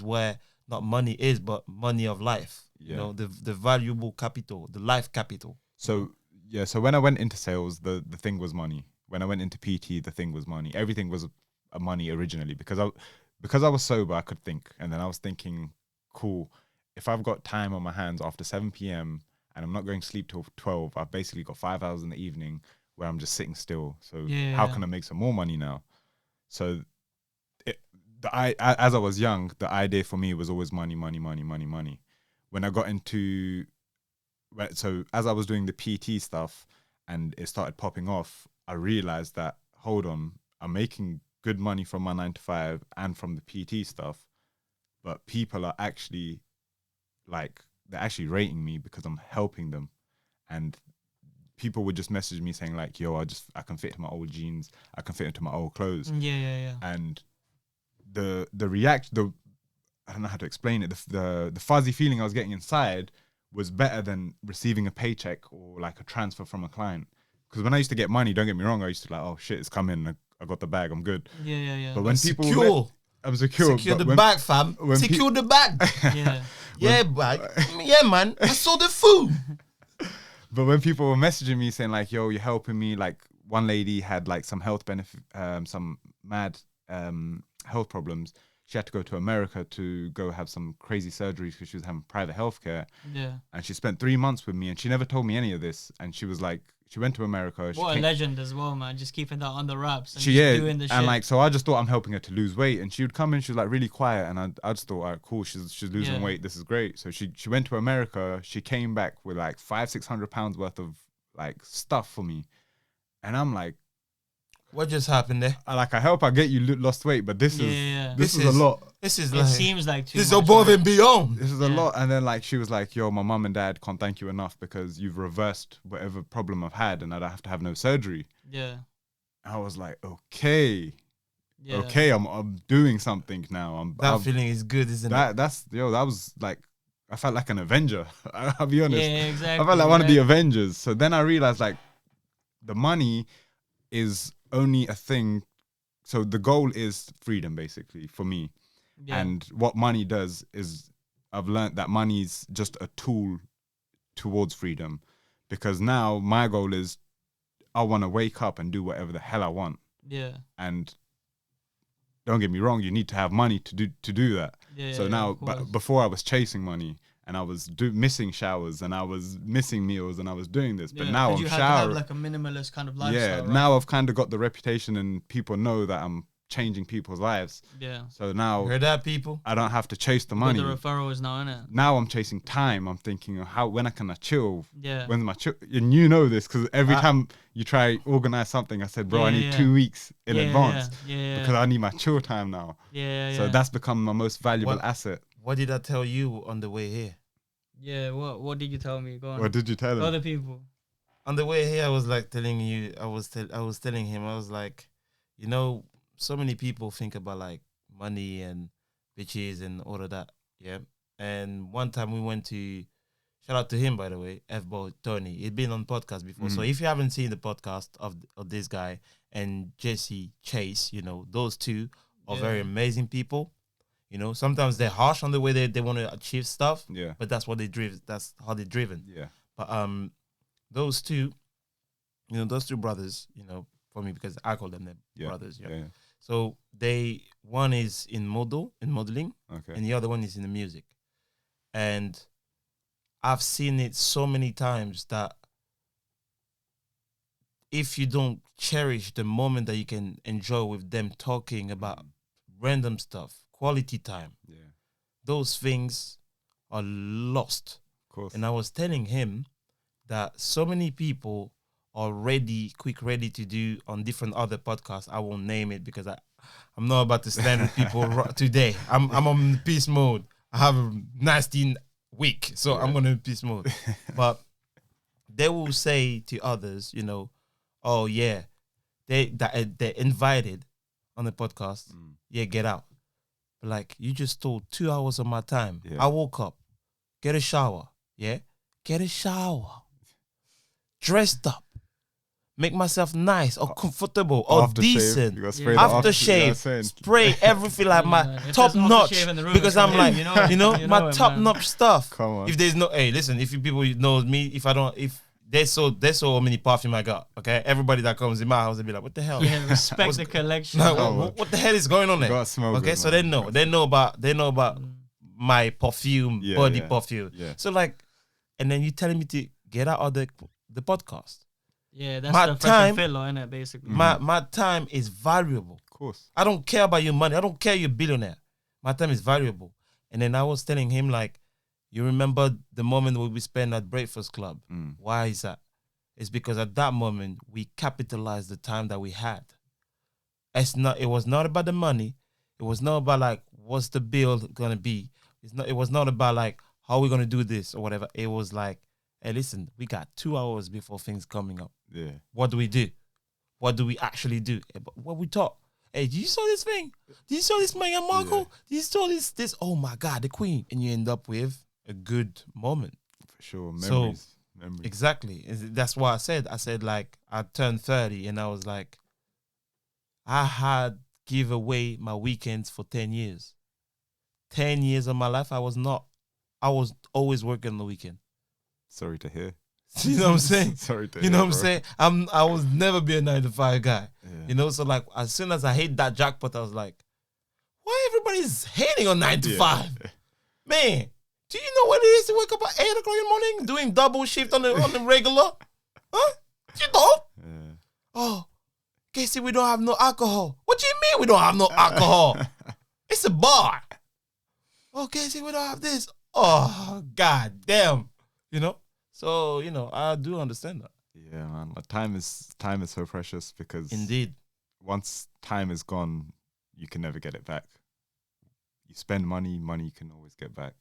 [SPEAKER 4] where not money is, but money of life.
[SPEAKER 3] Yeah.
[SPEAKER 4] The valuable capital, the life capital.
[SPEAKER 3] So yeah, so when I went into sales, the thing was money. When I went into PT, the thing was money. Everything was a money originally, because I was sober, I could think, and then I was thinking, cool, if I've got time on my hands after 7 p.m. and I'm not going to sleep till 12, I've basically got 5 hours in the evening where I'm just sitting still. So how can I make some more money now? So as I was young, the idea for me was always money. When I got into, so as I was doing the PT stuff and it started popping off, I realized that, hold on, I'm making good money from my 9 to 5 and from the PT stuff, but people are actually they're actually rating me because I'm helping them. And people would just message me saying like, yo, I can fit into my old jeans, I can fit into my old clothes.
[SPEAKER 1] Yeah.
[SPEAKER 3] And the I don't know how to explain it. The fuzzy feeling I was getting inside was better than receiving a paycheck or like a transfer from a client, because when I used to get money, don't get me wrong, I used to like, oh shit, it's coming. I got the bag, I'm good.
[SPEAKER 1] Yeah.
[SPEAKER 3] But when people
[SPEAKER 4] secure.
[SPEAKER 3] I'm secure.
[SPEAKER 4] Secure
[SPEAKER 3] but
[SPEAKER 4] the bag, fam.
[SPEAKER 3] when
[SPEAKER 4] Secure the bag.
[SPEAKER 1] Yeah.
[SPEAKER 4] Yeah, bag. Yeah, man. I saw the food.
[SPEAKER 3] But when people were messaging me saying like, yo, you're helping me, like one lady had like some health benefit, some mad health problems. She had to go to America to go have some crazy surgeries because she was having private healthcare.
[SPEAKER 1] Yeah.
[SPEAKER 3] And she spent 3 months with me and she never told me any of this. And she was like, she went to America.
[SPEAKER 1] What a legend as well, man. Just keeping that on the wraps. And
[SPEAKER 3] She,
[SPEAKER 1] just
[SPEAKER 3] yeah,
[SPEAKER 1] doing the shit.
[SPEAKER 3] and like, so I just thought I'm helping her to lose weight. And she would come in, she was like really quiet. And I just thought, all right, cool, she's losing weight. This is great. So she went to America. She came back with like 500-600 pounds worth of like stuff for me. And I'm like,
[SPEAKER 4] what just happened there?
[SPEAKER 3] I help her get you lost weight, but this is a lot.
[SPEAKER 4] This is
[SPEAKER 1] it
[SPEAKER 4] like,
[SPEAKER 1] seems like too
[SPEAKER 4] this is
[SPEAKER 1] much,
[SPEAKER 4] above
[SPEAKER 1] right?
[SPEAKER 4] and beyond.
[SPEAKER 3] This is a lot. And then like she was like, yo, my mum and dad can't thank you enough because you've reversed whatever problem I've had and I don't have to have no surgery.
[SPEAKER 1] Yeah.
[SPEAKER 3] I was like, okay.
[SPEAKER 1] Yeah.
[SPEAKER 3] Okay, I'm doing something now. I'm
[SPEAKER 4] Feeling is good, isn't it?
[SPEAKER 3] that was like, I felt like an Avenger. I'll be honest.
[SPEAKER 1] Yeah, exactly.
[SPEAKER 3] I felt like one of the Avengers. So then I realized like the money is only a thing. So the goal is freedom basically for me.
[SPEAKER 1] Yeah.
[SPEAKER 3] And what money does is I've learned that money's just a tool towards freedom, because now my goal is I want to wake up and do whatever the hell I want.
[SPEAKER 1] Yeah.
[SPEAKER 3] And don't get me wrong, you need to have money to do that.
[SPEAKER 1] Yeah.
[SPEAKER 3] So now, but before I was chasing money and I was missing showers and I was missing meals and I was doing this, but now I'm
[SPEAKER 1] you have to have like a minimalist kind of lifestyle.
[SPEAKER 3] Yeah,
[SPEAKER 1] right?
[SPEAKER 3] now I've kind of got the reputation and people know that I'm changing people's lives.
[SPEAKER 1] Yeah.
[SPEAKER 3] So now
[SPEAKER 4] Heard that, people?
[SPEAKER 3] I don't have to chase the
[SPEAKER 1] But
[SPEAKER 3] money.
[SPEAKER 1] the referrals now, innit?
[SPEAKER 3] Now I'm chasing time. I'm thinking of when I can chill.
[SPEAKER 1] Yeah.
[SPEAKER 3] When's my chill? And you know this because every time you try organize something, I said, bro, I need 2 weeks in advance because I need my chill time now.
[SPEAKER 1] Yeah.
[SPEAKER 3] So that's become my most valuable asset.
[SPEAKER 4] What did I tell you on the way here?
[SPEAKER 1] Yeah. What did you tell me? Go on.
[SPEAKER 3] What did you tell him?
[SPEAKER 1] Other people.
[SPEAKER 4] On the way here, I was like telling you, I was telling him, I was like, you know, so many people think about like money and bitches and all of that. Yeah. And one time we went to, shout out to him, by the way, F-Ball Tony. He'd been on podcast before. So if you haven't seen the podcast of this guy and Jesse Chase, you know, those two are very amazing people. You know, sometimes they're harsh on the way they want to achieve stuff.
[SPEAKER 3] Yeah.
[SPEAKER 4] But that's what they drive. That's how they're driven.
[SPEAKER 3] Yeah.
[SPEAKER 4] But those two, you know, those two brothers, you know, for me, because I call them brothers. Yeah. So one is in modeling,
[SPEAKER 3] Okay.
[SPEAKER 4] and the other one is in the music. And I've seen it so many times that if you don't cherish the moment that you can enjoy with them talking about random stuff, quality time, those things are lost.
[SPEAKER 3] Of course.
[SPEAKER 4] And I was telling him that so many people are ready to do on different other podcasts. I won't name it because I'm not about to stand with people today. I'm on peace mode. I have a nasty week, so I'm going to peace mode. But they will say to others, you know, oh yeah, they're invited on the podcast. Yeah, get out. But like, you just stole 2 hours of my time.
[SPEAKER 3] Yeah.
[SPEAKER 4] I woke up, get a shower. Yeah, get a shower, dressed up, make myself nice or comfortable or decent. Aftershave, spray everything like my top notch. Because I'm like, you know my top notch stuff.
[SPEAKER 3] Come on.
[SPEAKER 4] If there's no, hey, listen, if you people know me, if there's so many perfume I got, okay, everybody that comes in my house, they be like, what the hell?
[SPEAKER 1] Yeah, respect the collection.
[SPEAKER 4] Like, what the hell is going on there?
[SPEAKER 3] Gotta smell
[SPEAKER 4] Okay,
[SPEAKER 3] good,
[SPEAKER 4] so
[SPEAKER 3] man.
[SPEAKER 4] they know about my perfume, body perfume.
[SPEAKER 3] Yeah.
[SPEAKER 4] So like, and then you telling me to get out of the podcast.
[SPEAKER 1] Yeah, that's
[SPEAKER 4] My
[SPEAKER 1] the
[SPEAKER 4] time-
[SPEAKER 1] fresh filler, innit, basically.
[SPEAKER 4] My time is valuable.
[SPEAKER 3] Of course.
[SPEAKER 4] I don't care about your money. I don't care you're a billionaire. My time is valuable. And then I was telling him like, you remember the moment we spent at Breakfast Club? Why is that? It's because at that moment we capitalized the time that we had. It was not about the money. It was not about like what's the bill gonna be. It was not about like how are we gonna do this or whatever. It was like, hey, listen, we got 2 hours before things coming up.
[SPEAKER 3] Yeah.
[SPEAKER 4] What do we do? What do we actually do? What we talk? Hey, did you saw this thing? Did you saw this Meghan Markle?
[SPEAKER 3] Yeah.
[SPEAKER 4] Did you saw this? Oh my God, the Queen. And you end up with a good moment.
[SPEAKER 3] For sure.
[SPEAKER 4] So,
[SPEAKER 3] Memories. Memory.
[SPEAKER 4] Exactly. That's what I said. I said, like, I turned 30 and I was like, I had give away my weekends for 10 years. 10 years of my life, I was always working on the weekend.
[SPEAKER 3] Sorry to hear.
[SPEAKER 4] You know what I'm saying?
[SPEAKER 3] Sorry to
[SPEAKER 4] You
[SPEAKER 3] hear,
[SPEAKER 4] know what I'm
[SPEAKER 3] bro.
[SPEAKER 4] saying? I was never be a 9-to-5 guy.
[SPEAKER 3] Yeah.
[SPEAKER 4] You know, so like as soon as I hit that jackpot, I was like, why everybody's hating on 9-to-5? Man, do you know what it is to wake up at 8 o'clock in the morning doing double shift on the regular? Huh? You don't?
[SPEAKER 3] Yeah.
[SPEAKER 4] Oh, Kaycee, we don't have no alcohol. What do you mean we don't have no alcohol? It's a bar. Oh, Kaycee, we don't have this. Oh, god damn. You know? So, you know, I do understand that.
[SPEAKER 3] Yeah, man. Like, time is so precious because
[SPEAKER 4] Indeed.
[SPEAKER 3] once time is gone, you can never get it back. You spend money you can always get back.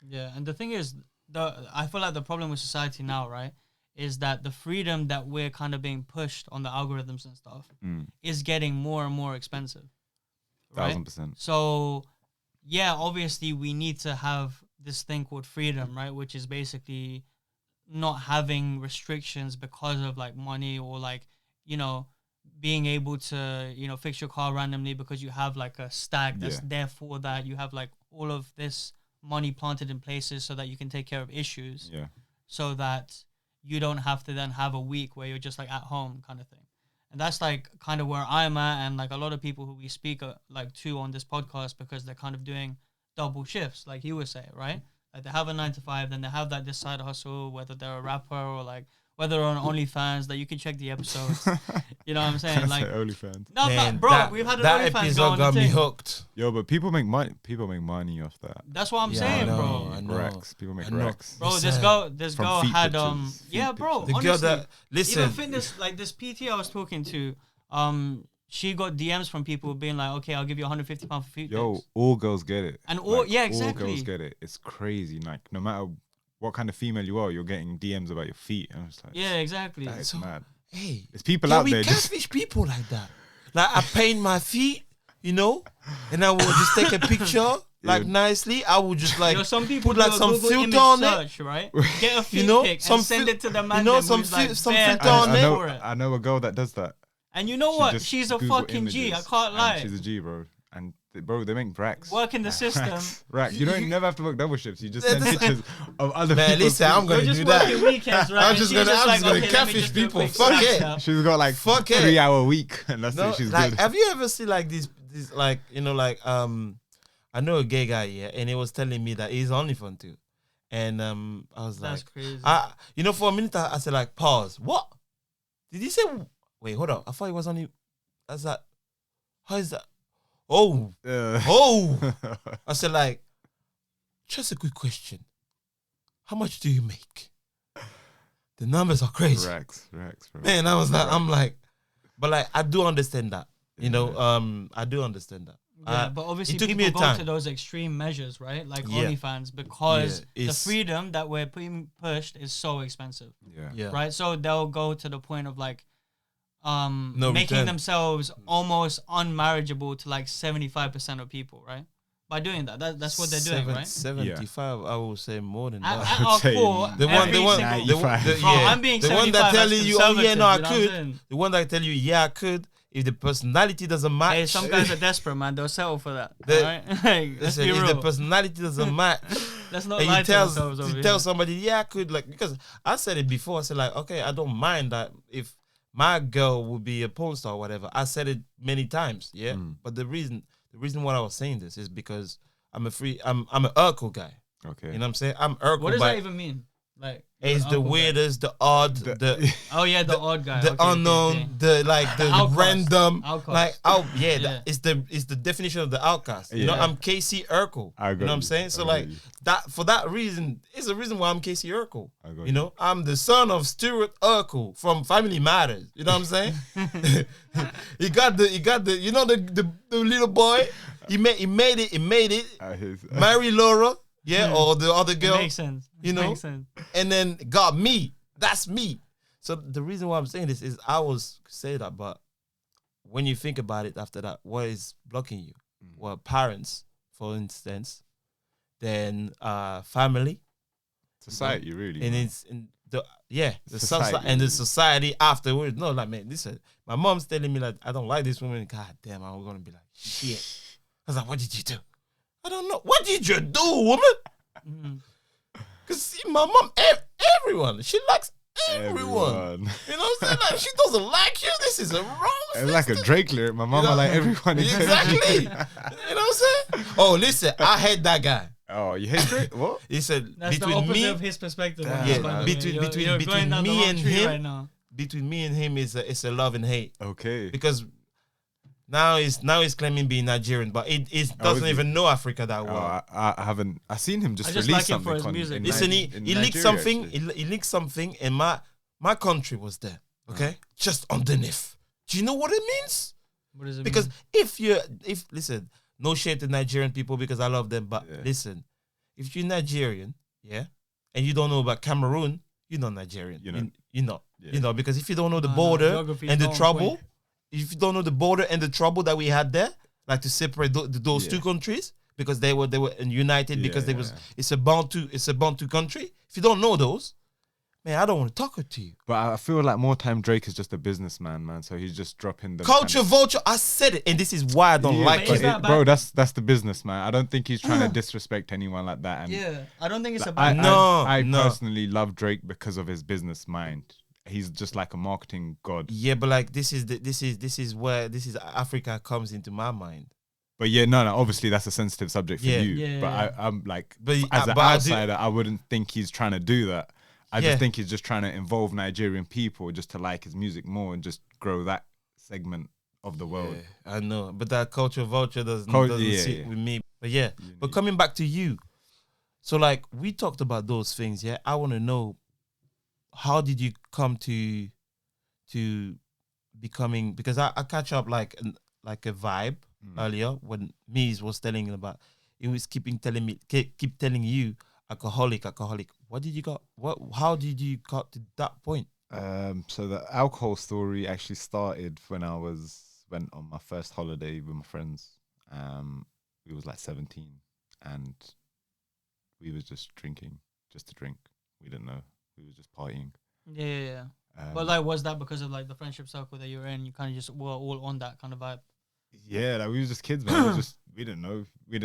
[SPEAKER 1] Yeah, and the thing is, I feel like the problem with society now, right, is that the freedom that we're kind of being pushed on the algorithms and stuff is getting more and more expensive. Right?
[SPEAKER 3] 1000%.
[SPEAKER 1] So, yeah, obviously we need to have this thing called freedom, right, which is basically not having restrictions because of like money or like, you know, being able to, you know, fix your car randomly because you have like a stack that's there for that. You have like all of this money planted in places so that you can take care of issues.
[SPEAKER 3] Yeah.
[SPEAKER 1] So that you don't have to then have a week where you're just like at home kind of thing. And that's like kind of where I'm at, and like a lot of people who we speak like to on this podcast, because they're kind of doing double shifts, like he was saying, right? Like they have a 9-to-5, then they have that this side hustle, whether they're a rapper or like whether they're on OnlyFans, that you can check the episodes. You know what I'm saying? Like
[SPEAKER 3] OnlyFans.
[SPEAKER 1] no,
[SPEAKER 4] Man,
[SPEAKER 1] bro, we've had an
[SPEAKER 4] that
[SPEAKER 1] OnlyFans
[SPEAKER 4] episode got me hooked.
[SPEAKER 3] Yo, but people make money off that.
[SPEAKER 1] That's what I'm
[SPEAKER 4] Yeah,
[SPEAKER 1] saying,
[SPEAKER 4] I
[SPEAKER 1] bro.
[SPEAKER 4] know, I know.
[SPEAKER 3] Racks. People make
[SPEAKER 4] I know.
[SPEAKER 3] racks.
[SPEAKER 1] Bro, this
[SPEAKER 4] Listen,
[SPEAKER 3] from
[SPEAKER 1] girl
[SPEAKER 3] feet
[SPEAKER 1] had
[SPEAKER 3] pictures, feet
[SPEAKER 1] yeah, bro.
[SPEAKER 3] pictures.
[SPEAKER 4] The
[SPEAKER 1] Honestly,
[SPEAKER 4] girl that listen,
[SPEAKER 1] even fitness, like this PT I was talking to, she got DMs from people being like, okay, I'll give you £150 for feet
[SPEAKER 3] Yo,
[SPEAKER 1] pics.
[SPEAKER 3] all girls get it.
[SPEAKER 1] And all, yeah, exactly.
[SPEAKER 3] All girls get it. It's crazy. Like, no matter what kind of female you are, you're getting DMs about your feet. And it's like,
[SPEAKER 1] Yeah, exactly.
[SPEAKER 3] that is
[SPEAKER 4] So-
[SPEAKER 3] mad.
[SPEAKER 4] hey,
[SPEAKER 3] There's people
[SPEAKER 4] can
[SPEAKER 3] out
[SPEAKER 4] we
[SPEAKER 3] there just
[SPEAKER 4] catfish people like that? Like I paint my feet, you know, and I will just take a picture like nicely. I will just like
[SPEAKER 1] You know, some people
[SPEAKER 4] put like
[SPEAKER 1] do a
[SPEAKER 4] some
[SPEAKER 1] Google
[SPEAKER 4] filter
[SPEAKER 1] image
[SPEAKER 4] on it.
[SPEAKER 1] search, right? Get a feet
[SPEAKER 4] know,
[SPEAKER 1] pic
[SPEAKER 4] some
[SPEAKER 1] and send
[SPEAKER 4] fil-
[SPEAKER 1] it to the man.
[SPEAKER 4] you know,
[SPEAKER 1] them
[SPEAKER 4] some
[SPEAKER 1] who's, like,
[SPEAKER 4] some
[SPEAKER 1] bare
[SPEAKER 4] filter on
[SPEAKER 1] ass
[SPEAKER 4] it.
[SPEAKER 1] for
[SPEAKER 3] I know a girl that does that.
[SPEAKER 1] And you know
[SPEAKER 3] She
[SPEAKER 1] what?
[SPEAKER 3] just
[SPEAKER 1] She's a
[SPEAKER 3] Google
[SPEAKER 1] fucking G. I
[SPEAKER 3] images,
[SPEAKER 1] can't
[SPEAKER 3] and
[SPEAKER 1] lie.
[SPEAKER 3] She's a G, bro. And bro, they make racks.
[SPEAKER 1] Work in the system.
[SPEAKER 3] Racks. You don't never have to work double shifts. You just send
[SPEAKER 4] That's-
[SPEAKER 3] pictures of other
[SPEAKER 4] Man,
[SPEAKER 3] people.
[SPEAKER 4] listen, I'm
[SPEAKER 1] You're
[SPEAKER 4] gonna
[SPEAKER 1] just
[SPEAKER 4] do
[SPEAKER 1] working
[SPEAKER 4] that.
[SPEAKER 1] weekends, right?
[SPEAKER 4] I'm
[SPEAKER 1] And
[SPEAKER 4] just
[SPEAKER 1] she's
[SPEAKER 4] gonna
[SPEAKER 1] like,
[SPEAKER 4] gonna
[SPEAKER 1] okay, let me
[SPEAKER 4] catfish
[SPEAKER 1] just do a
[SPEAKER 4] people.
[SPEAKER 1] quick
[SPEAKER 4] Fuck
[SPEAKER 1] snap
[SPEAKER 4] it.
[SPEAKER 1] snap.
[SPEAKER 3] She's got like
[SPEAKER 4] Fuck it.
[SPEAKER 3] 3-hour week, and that's
[SPEAKER 4] No,
[SPEAKER 3] it. She's
[SPEAKER 4] like,
[SPEAKER 3] good.
[SPEAKER 4] have you ever seen like these like, you know, like I know a gay guy, yeah, and he was telling me that he's only fun too. And I was
[SPEAKER 1] That's
[SPEAKER 4] like,
[SPEAKER 1] crazy.
[SPEAKER 4] you know, for a minute I said like, pause. What? Did he say? Wait, hold on. I thought he was only. That's that. How is that? Oh, oh. I said like, just a quick question. How much do you make? The numbers are crazy.
[SPEAKER 3] racks, bro.
[SPEAKER 4] Man, I was like, I'm like, but like, I do understand that. You know, I do understand that.
[SPEAKER 1] Yeah, but obviously
[SPEAKER 4] it took me
[SPEAKER 1] people
[SPEAKER 4] a
[SPEAKER 1] go
[SPEAKER 4] time.
[SPEAKER 1] to those extreme measures, right? Like
[SPEAKER 4] Yeah.
[SPEAKER 1] OnlyFans, because
[SPEAKER 4] Yeah,
[SPEAKER 1] the
[SPEAKER 4] it's-
[SPEAKER 1] freedom that we're being pushed is so expensive,
[SPEAKER 4] Yeah.
[SPEAKER 1] right? So they'll go to the point of like
[SPEAKER 4] No
[SPEAKER 1] making
[SPEAKER 4] return.
[SPEAKER 1] themselves almost unmarriageable to like 75% of people, right? By doing that, that's what they're doing, right?
[SPEAKER 4] 75, I will say more than
[SPEAKER 1] At,
[SPEAKER 4] that.
[SPEAKER 1] at our
[SPEAKER 3] say
[SPEAKER 1] core,
[SPEAKER 4] The one,
[SPEAKER 1] every
[SPEAKER 4] the one,
[SPEAKER 1] single-
[SPEAKER 4] the, one- the,
[SPEAKER 3] Bro,
[SPEAKER 4] yeah.
[SPEAKER 1] I'm being
[SPEAKER 4] the one that
[SPEAKER 1] 75
[SPEAKER 4] telling
[SPEAKER 1] as
[SPEAKER 4] you, oh yeah, no, I
[SPEAKER 1] conservative, you know what I'm
[SPEAKER 4] could.
[SPEAKER 1] saying?
[SPEAKER 4] The one that tell you, yeah, I could. If the personality doesn't match,
[SPEAKER 1] Hey, some guys are desperate, man. They'll settle for that.
[SPEAKER 4] The-
[SPEAKER 1] Alright? Like, let's
[SPEAKER 4] listen,
[SPEAKER 1] be
[SPEAKER 4] if the
[SPEAKER 1] real.
[SPEAKER 4] personality doesn't match,
[SPEAKER 1] Let's not
[SPEAKER 4] and
[SPEAKER 1] lie
[SPEAKER 4] you
[SPEAKER 1] to ourselves over
[SPEAKER 4] you
[SPEAKER 1] here.
[SPEAKER 4] tell somebody, yeah, I could, like, because I said it before. I said like, okay, I don't mind that if my girl would be a porn star or whatever. I said it many times, yeah. But the reason why I was saying this is because I'm an Urkel guy.
[SPEAKER 3] Okay.
[SPEAKER 4] You know what I'm saying? I'm Urkel.
[SPEAKER 1] What does
[SPEAKER 4] by,
[SPEAKER 1] that even mean? Like,
[SPEAKER 4] It's the
[SPEAKER 1] uncle guy.
[SPEAKER 4] weirdest, the odd, the
[SPEAKER 1] Oh yeah, the odd guy,
[SPEAKER 4] the
[SPEAKER 1] Okay, okay,
[SPEAKER 4] unknown,
[SPEAKER 1] okay.
[SPEAKER 4] the like the
[SPEAKER 1] outcast.
[SPEAKER 4] random,
[SPEAKER 1] Outcast.
[SPEAKER 4] like
[SPEAKER 1] Yeah.
[SPEAKER 4] it's the definition of the outcast. You know,
[SPEAKER 3] Yeah.
[SPEAKER 4] I'm Kaycee Urkel.
[SPEAKER 3] I
[SPEAKER 4] You
[SPEAKER 3] got
[SPEAKER 4] know what I'm
[SPEAKER 3] you.
[SPEAKER 4] saying? So
[SPEAKER 3] I
[SPEAKER 4] like
[SPEAKER 3] got you.
[SPEAKER 4] that for that reason, it's the reason why I'm Kaycee Urkel.
[SPEAKER 3] I got
[SPEAKER 4] You know, I'm the son of Stuart Urkel from Family Matters. You know what I'm saying? he got the you know the little boy. He made it. Marry Laura, yeah, or the other
[SPEAKER 1] It
[SPEAKER 4] girl.
[SPEAKER 1] makes sense.
[SPEAKER 4] You know?
[SPEAKER 1] Makes sense.
[SPEAKER 4] And then got me. That's me. So the reason why I'm saying this is I was say that, but when you think about it after that, what is blocking you? Well, parents, for instance, then family,
[SPEAKER 3] Society, really.
[SPEAKER 4] and
[SPEAKER 3] man.
[SPEAKER 4] it's the
[SPEAKER 3] Society.
[SPEAKER 4] and the society afterwards. No, like, man, listen, my mom's telling me like I don't like this woman. God damn, I'm gonna be like, shit. I was like, what did you do? I don't know. What did you do, woman? Because see, my mom, everyone, she likes everyone. You know what I'm saying? Like, she doesn't like you. This is a wrong
[SPEAKER 3] It's like a
[SPEAKER 4] system.
[SPEAKER 3] Drake lyric. My mama like everyone.
[SPEAKER 4] Exactly. You know what I'm saying? Oh, listen, I hate that guy.
[SPEAKER 3] Oh, you hate Drake? What?
[SPEAKER 4] He said
[SPEAKER 1] That's the
[SPEAKER 4] between
[SPEAKER 1] opposite
[SPEAKER 4] me,
[SPEAKER 1] of his perspective.
[SPEAKER 3] Yeah,
[SPEAKER 1] on this, by
[SPEAKER 3] man.
[SPEAKER 1] the way.
[SPEAKER 4] Between-
[SPEAKER 1] You're-
[SPEAKER 4] between-
[SPEAKER 1] you're
[SPEAKER 4] between
[SPEAKER 1] going down the
[SPEAKER 4] me
[SPEAKER 1] wrong
[SPEAKER 4] and
[SPEAKER 1] tree
[SPEAKER 4] him,
[SPEAKER 1] right now.
[SPEAKER 4] between me and him is a love and hate
[SPEAKER 3] Okay.
[SPEAKER 4] because now he's claiming being Nigerian, but it doesn't
[SPEAKER 3] is
[SPEAKER 4] even know Africa that well.
[SPEAKER 3] Oh, I haven't. I seen him just
[SPEAKER 1] I just
[SPEAKER 3] release
[SPEAKER 1] like him for
[SPEAKER 3] something.
[SPEAKER 1] his music.
[SPEAKER 4] Listen, he leaked
[SPEAKER 3] Nigeria,
[SPEAKER 4] something.
[SPEAKER 3] actually.
[SPEAKER 4] He leaked something, and my country was there. Okay, just underneath. Do you know what it means?
[SPEAKER 1] What does it
[SPEAKER 4] Because
[SPEAKER 1] mean?
[SPEAKER 4] if listen, no shade to Nigerian people because I love them, but listen, if you're Nigerian, yeah, and you don't know about Cameroon, you're not Nigerian. You know, because if you don't know the border
[SPEAKER 1] geography
[SPEAKER 4] and
[SPEAKER 1] is
[SPEAKER 4] the
[SPEAKER 1] not on
[SPEAKER 4] trouble,
[SPEAKER 1] point.
[SPEAKER 4] if you don't know the border and the trouble that we had there, like to separate those two countries because they were united because it's a Bantu country. If you don't know those, man, I don't want to talk to you.
[SPEAKER 3] But I feel like more time Drake is just a businessman, man. So he's just dropping the
[SPEAKER 4] Culture vulture. I said it, and this is why I don't like
[SPEAKER 1] but is
[SPEAKER 4] it.
[SPEAKER 1] that
[SPEAKER 3] bro, that's the business, man. I don't think he's trying to disrespect anyone like that. And
[SPEAKER 1] Yeah, I don't think it's
[SPEAKER 3] like,
[SPEAKER 1] about.
[SPEAKER 3] I
[SPEAKER 4] No.
[SPEAKER 3] personally love Drake because of his business mind. He's just like a marketing god.
[SPEAKER 4] Yeah, but like this is where Africa comes into my mind.
[SPEAKER 3] But yeah, no, obviously that's a sensitive subject for
[SPEAKER 4] Yeah.
[SPEAKER 3] you.
[SPEAKER 1] Yeah,
[SPEAKER 3] but
[SPEAKER 1] yeah.
[SPEAKER 3] I'm like,
[SPEAKER 4] But
[SPEAKER 3] as an
[SPEAKER 4] but I do-
[SPEAKER 3] outsider, I wouldn't think he's trying to do that. I
[SPEAKER 4] Yeah.
[SPEAKER 3] just think he's just trying to involve Nigerian people just to like his music more and just grow that segment of the world.
[SPEAKER 4] Yeah, I know, but that culture vulture doesn't
[SPEAKER 3] Yeah,
[SPEAKER 4] sit
[SPEAKER 3] yeah.
[SPEAKER 4] with me. But yeah, but coming back to you, so like we talked about those things. Yeah, I want to know, how did you come to becoming? Because I catch up like a vibe earlier when Mies was telling him about. He was keep telling you alcoholic. What did you got? How did you got to that point?
[SPEAKER 3] So the alcohol story actually started when I went on my first holiday with my friends. We was like 17 and we was just drinking, just to drink. We didn't know. We was just partying.
[SPEAKER 1] Yeah. But like, was that because of like the friendship circle that you were in? You kind of just were all on that kind of vibe.
[SPEAKER 3] Yeah, like we was just kids, man. We didn't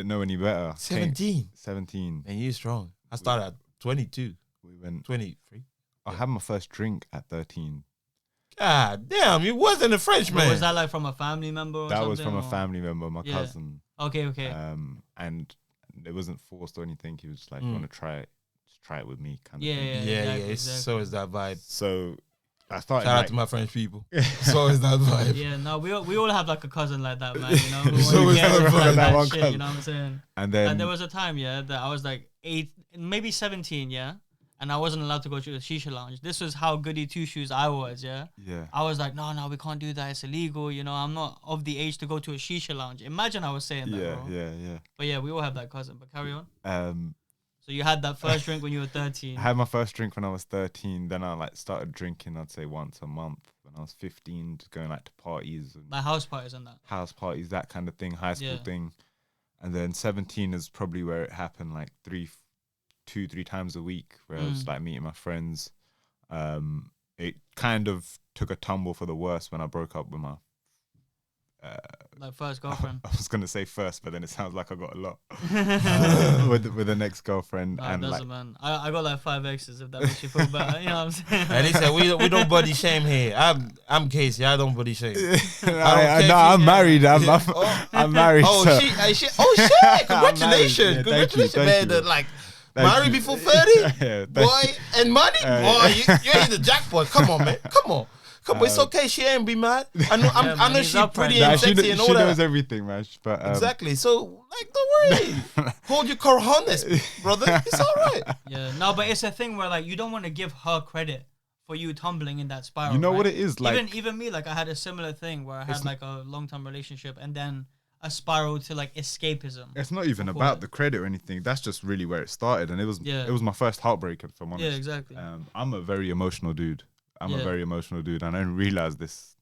[SPEAKER 3] know any better.
[SPEAKER 4] 17.
[SPEAKER 3] 17.
[SPEAKER 4] And you strong. I started at 22,
[SPEAKER 3] We went.
[SPEAKER 4] 23.
[SPEAKER 3] I had my first drink at 13.
[SPEAKER 4] God damn, you wasn't a
[SPEAKER 1] But
[SPEAKER 4] Frenchman.
[SPEAKER 1] was that like from a family member? Or
[SPEAKER 3] That was
[SPEAKER 1] something,
[SPEAKER 3] from a
[SPEAKER 1] or-
[SPEAKER 3] family member, my
[SPEAKER 1] Yeah.
[SPEAKER 3] cousin.
[SPEAKER 1] Okay.
[SPEAKER 3] And it wasn't forced or anything. He was just like, "You want to try it? Just try it with me," kind of
[SPEAKER 1] Yeah,
[SPEAKER 3] thing.
[SPEAKER 4] yeah.
[SPEAKER 1] exactly,
[SPEAKER 4] It's
[SPEAKER 1] exactly.
[SPEAKER 4] so is that vibe.
[SPEAKER 3] So I started.
[SPEAKER 4] Shout out
[SPEAKER 3] like-
[SPEAKER 4] to my French people. So is that vibe.
[SPEAKER 1] Yeah, no, we all have like a cousin like that, man. You know, who
[SPEAKER 3] So
[SPEAKER 1] wanna
[SPEAKER 3] we
[SPEAKER 1] get
[SPEAKER 3] have
[SPEAKER 1] into, like,
[SPEAKER 3] that
[SPEAKER 1] that
[SPEAKER 3] one
[SPEAKER 1] shit.
[SPEAKER 3] cousin.
[SPEAKER 1] You know what I'm saying?
[SPEAKER 3] and then
[SPEAKER 1] And there was a time, yeah, that I was like 8, maybe 17, yeah, and I wasn't allowed to go to the shisha lounge. This was how goody two shoes I was, yeah.
[SPEAKER 3] yeah.
[SPEAKER 1] I was like, no, we can't do that. It's illegal. You know, I'm not of the age to go to a shisha lounge. Imagine I was saying that, bro.
[SPEAKER 3] Yeah.
[SPEAKER 1] But yeah, we all have that cousin. But carry on.
[SPEAKER 3] Um,
[SPEAKER 1] So you had that first drink when you were 13.
[SPEAKER 3] I had my first drink when I was 13. Then I like started drinking, I'd say once a month. When I was 15, just going like to parties and
[SPEAKER 1] Like house parties and that.
[SPEAKER 3] house parties, that kind of thing, high school
[SPEAKER 1] Yeah.
[SPEAKER 3] thing. And then 17 is probably where it happened, like 2-3 times a week, where I was like meeting my friends. It kind of took a tumble for the worse when I broke up with my.
[SPEAKER 1] Like first girlfriend.
[SPEAKER 3] I was gonna say first, but then it sounds like I got a lot with the next girlfriend.
[SPEAKER 1] No,
[SPEAKER 3] and
[SPEAKER 1] it
[SPEAKER 3] like,
[SPEAKER 1] doesn't, man. I got like 5 exes, if that makes you feel better. You know what I'm saying?
[SPEAKER 4] And he said, we don't body shame here. I'm Kaycee. I don't body shame.
[SPEAKER 3] no,
[SPEAKER 4] care
[SPEAKER 3] I'm
[SPEAKER 4] if you-
[SPEAKER 3] married. I'm married.
[SPEAKER 4] Oh,
[SPEAKER 3] so-
[SPEAKER 4] shit. Congratulations.
[SPEAKER 3] Yeah,
[SPEAKER 4] Congratulations,
[SPEAKER 3] thank
[SPEAKER 4] man.
[SPEAKER 3] you.
[SPEAKER 4] Like,
[SPEAKER 3] Thank
[SPEAKER 4] married
[SPEAKER 3] you.
[SPEAKER 4] before 30?
[SPEAKER 3] Yeah, thank
[SPEAKER 4] Boy,
[SPEAKER 3] you.
[SPEAKER 4] and money? Boy, you hit the jackpot. Come on, man. Come on. It's okay. She ain't be mad. I know.
[SPEAKER 1] Yeah,
[SPEAKER 4] I
[SPEAKER 1] man,
[SPEAKER 4] know
[SPEAKER 1] he's
[SPEAKER 4] she's
[SPEAKER 1] upright.
[SPEAKER 4] pretty
[SPEAKER 3] Nah,
[SPEAKER 4] and
[SPEAKER 3] she
[SPEAKER 4] sexy and all
[SPEAKER 3] she knows
[SPEAKER 4] that.
[SPEAKER 3] everything, man. But
[SPEAKER 4] Exactly. So, like, don't worry. Hold your cojones, brother. It's all right.
[SPEAKER 1] Yeah. No, but it's a thing where like you don't want to give her credit for you tumbling in that spiral.
[SPEAKER 3] You know
[SPEAKER 1] right?
[SPEAKER 3] what it is, like-
[SPEAKER 1] even me, like I had a similar thing where I had like a long-term relationship and then a spiral to like escapism.
[SPEAKER 3] It's not even
[SPEAKER 1] Before
[SPEAKER 3] about
[SPEAKER 1] that.
[SPEAKER 3] the credit or anything. That's just really where it started, and it was
[SPEAKER 1] Yeah.
[SPEAKER 3] it was my first heartbreak, if I'm honest.
[SPEAKER 1] Yeah, exactly.
[SPEAKER 3] I'm a very emotional dude. And I didn't realize this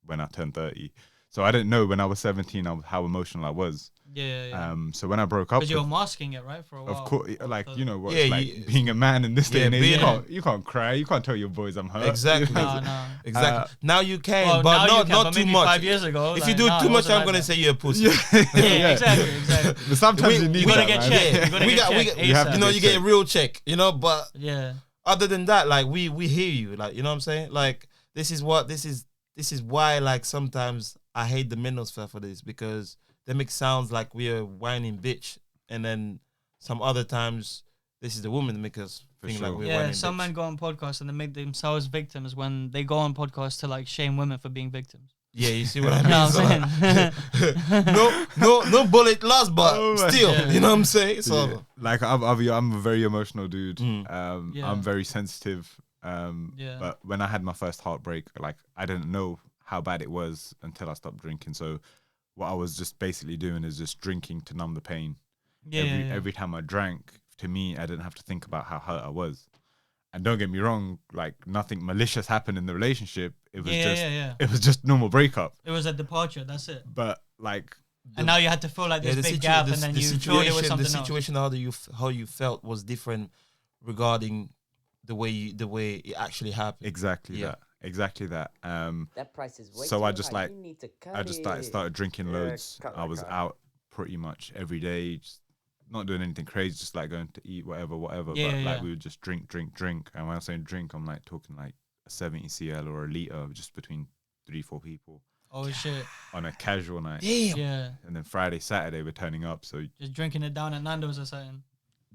[SPEAKER 3] when I turned 30. So I didn't know when I was 17 how emotional I was.
[SPEAKER 1] Yeah.
[SPEAKER 3] So when I broke up,
[SPEAKER 1] Because you were masking it, right, for a while.
[SPEAKER 3] of course, like you know what
[SPEAKER 4] Yeah,
[SPEAKER 3] it's like being a man in this day and age. You can't cry. You can't tell your boys I'm hurt.
[SPEAKER 4] Exactly.
[SPEAKER 1] No.
[SPEAKER 4] Exactly. Now you can,
[SPEAKER 1] Well,
[SPEAKER 4] but
[SPEAKER 1] now you can,
[SPEAKER 4] not
[SPEAKER 1] but
[SPEAKER 4] too
[SPEAKER 1] maybe
[SPEAKER 4] much.
[SPEAKER 1] 5 years ago,
[SPEAKER 4] If
[SPEAKER 1] like,
[SPEAKER 4] you do
[SPEAKER 1] nah,
[SPEAKER 4] too
[SPEAKER 1] it
[SPEAKER 4] much,
[SPEAKER 1] wasn't
[SPEAKER 4] I'm
[SPEAKER 1] like
[SPEAKER 4] gonna
[SPEAKER 1] that.
[SPEAKER 4] say you're a pussy.
[SPEAKER 1] Yeah, exactly.
[SPEAKER 3] But sometimes you need
[SPEAKER 1] You gotta
[SPEAKER 3] that,
[SPEAKER 1] get
[SPEAKER 3] man.
[SPEAKER 1] checked. You gotta
[SPEAKER 4] we
[SPEAKER 1] get
[SPEAKER 4] got,
[SPEAKER 1] checked.
[SPEAKER 3] you have
[SPEAKER 1] ASAP.
[SPEAKER 3] to
[SPEAKER 4] you
[SPEAKER 3] get
[SPEAKER 4] get a
[SPEAKER 3] checked.
[SPEAKER 4] real check, but
[SPEAKER 1] Yeah.
[SPEAKER 4] other than that, like we hear you, like you know what I'm saying. Like this is why like sometimes I hate the manosphere for this, because they make sounds like we're whining bitch, and then some other times this is the woman that make us think like we're whining
[SPEAKER 1] Some
[SPEAKER 4] bitch.
[SPEAKER 1] men go on podcasts and they make themselves victims when they go on podcasts to like shame women for being victims.
[SPEAKER 4] Yeah, you see what I
[SPEAKER 1] You
[SPEAKER 4] mean?
[SPEAKER 1] know what I'm saying?
[SPEAKER 4] no bullet lost, but still,
[SPEAKER 1] Yeah.
[SPEAKER 4] you know what I'm saying? So
[SPEAKER 3] Yeah. Like I'm a very emotional dude.
[SPEAKER 1] Yeah.
[SPEAKER 3] I'm very sensitive.
[SPEAKER 1] Yeah.
[SPEAKER 3] But when I had my first heartbreak, like I didn't know how bad it was until I stopped drinking. So what I was just basically doing is just drinking to numb the pain. Every time I drank, to me, I didn't have to think about how hurt I was. And don't get me wrong, like nothing malicious happened in the relationship. It was it was just normal breakup.
[SPEAKER 1] It was a departure. That's it.
[SPEAKER 3] But like,
[SPEAKER 1] And now you had to fill like this big gap, and then you filled it with something else.
[SPEAKER 4] The situation, how you felt was different regarding the way it actually happened.
[SPEAKER 3] exactly that.
[SPEAKER 5] That price is way
[SPEAKER 3] So
[SPEAKER 5] too
[SPEAKER 3] I just
[SPEAKER 5] high.
[SPEAKER 3] like
[SPEAKER 5] You need to cut
[SPEAKER 3] I just
[SPEAKER 5] it.
[SPEAKER 3] started drinking loads.
[SPEAKER 2] cut
[SPEAKER 3] I
[SPEAKER 2] that
[SPEAKER 3] was
[SPEAKER 2] cut.
[SPEAKER 3] out pretty much every day, just not doing anything crazy, just like going to eat whatever.
[SPEAKER 1] Yeah,
[SPEAKER 3] But like
[SPEAKER 1] yeah.
[SPEAKER 3] we would just drink. And when I'm saying drink, I'm like talking like a 70 cl or a liter, just between 3-4 people
[SPEAKER 1] Oh shit.
[SPEAKER 3] on a casual night.
[SPEAKER 1] Yeah.
[SPEAKER 3] And then Friday, Saturday, we're turning up. So
[SPEAKER 1] Just drinking it down at Nando's or something.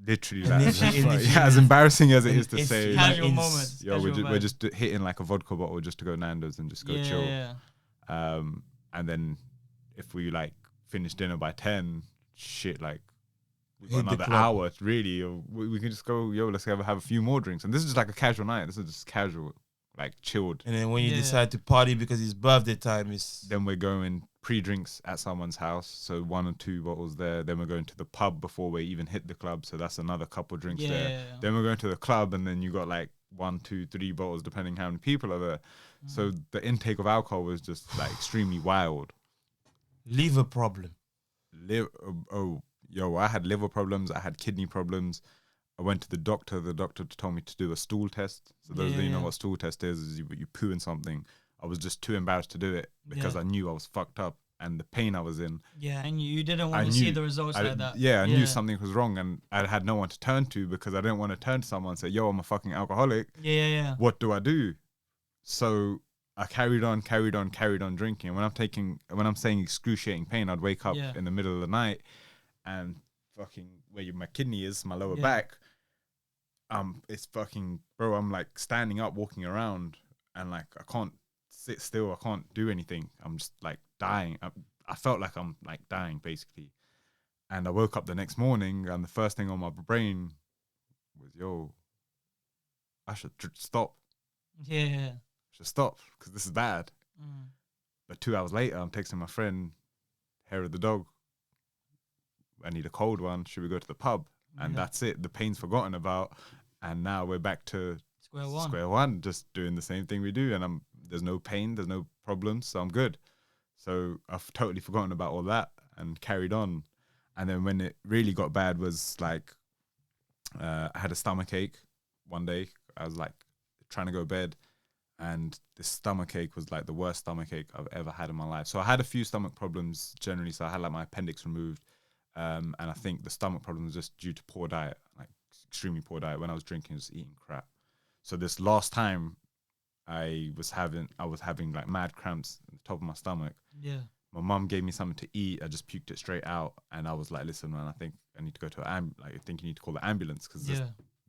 [SPEAKER 3] literally,
[SPEAKER 4] And
[SPEAKER 3] that.
[SPEAKER 4] if you- and if you-
[SPEAKER 3] As embarrassing as it is to
[SPEAKER 4] if
[SPEAKER 3] say,
[SPEAKER 4] you-
[SPEAKER 1] Casual
[SPEAKER 4] in-
[SPEAKER 1] moments.
[SPEAKER 3] yo,
[SPEAKER 1] casual
[SPEAKER 3] we're
[SPEAKER 1] vibes.
[SPEAKER 3] just hitting like a vodka bottle just to go Nando's and just go chill.
[SPEAKER 1] Yeah.
[SPEAKER 3] And then if we like finish dinner by 10, shit, like we've
[SPEAKER 4] Hit
[SPEAKER 3] got
[SPEAKER 4] the
[SPEAKER 3] another
[SPEAKER 4] club.
[SPEAKER 3] hour really, or we can just go, yo, let's have a few more drinks. And this is just like a casual night. This is just casual, like chilled.
[SPEAKER 4] And then when you
[SPEAKER 1] Yeah.
[SPEAKER 4] decide to party because it's birthday time, it's
[SPEAKER 3] Then we're going pre-drinks at someone's house, so 1 or 2 bottles there. Then we're going to the pub before we even hit the club, so that's another couple drinks there.
[SPEAKER 1] Yeah.
[SPEAKER 3] Then we're going to the club, and then you got like 1, 2, 3 bottles depending how many people are there. So the intake of alcohol was just like extremely wild.
[SPEAKER 4] liver problem.
[SPEAKER 3] I had liver problems. I had kidney problems. I went to the doctor. The doctor told me to do a stool test. So those of you know what stool test is you poo in something. I was just too embarrassed to do it because
[SPEAKER 1] Yeah.
[SPEAKER 3] I knew I was fucked up and the pain I was in.
[SPEAKER 1] Yeah, and you didn't
[SPEAKER 3] I
[SPEAKER 1] want to see
[SPEAKER 3] knew-
[SPEAKER 1] the results like that.
[SPEAKER 3] Yeah, I knew something was wrong, and I had no one to turn to because I didn't want to turn to someone and say, "Yo, I'm a fucking alcoholic.
[SPEAKER 1] Yeah.
[SPEAKER 3] What do I do?" So I carried on drinking. When I'm saying excruciating pain, I'd wake up
[SPEAKER 1] Yeah.
[SPEAKER 3] in the middle of the night and fucking where my kidney is, my lower
[SPEAKER 1] Yeah.
[SPEAKER 3] back. It's fucking, bro. I'm like standing up, walking around, and like I can't sit still. I can't do anything. I'm just like dying. I felt like I'm like dying basically. And I woke up the next morning, and the first thing on my brain was, "Yo, I should stop.
[SPEAKER 1] Yeah.
[SPEAKER 3] Should stop because this is bad."
[SPEAKER 1] Mm.
[SPEAKER 3] But 2 hours later, I'm texting my friend, hair of the dog, I need a cold one. Should we go to the pub? And that's it. The pain's forgotten about. And now we're back to
[SPEAKER 1] Square one.
[SPEAKER 3] just doing the same thing we do. And there's no pain, there's no problems. So I'm good. So I've totally forgotten about all that and carried on. And then when it really got bad was like, I had a stomach ache one day. I was like trying to go to bed. And the stomach ache was like the worst stomach ache I've ever had in my life. So I had a few stomach problems generally. So I had like my appendix removed. And I think the stomach problem was just due to poor diet, like extremely poor diet. When I was drinking, just eating crap. So this last time I was having like mad cramps at the top of my stomach.
[SPEAKER 1] Yeah.
[SPEAKER 3] My mum gave me something to eat. I just puked it straight out. And I was like, "Listen, man, I think I need to go to I think you need to call the ambulance because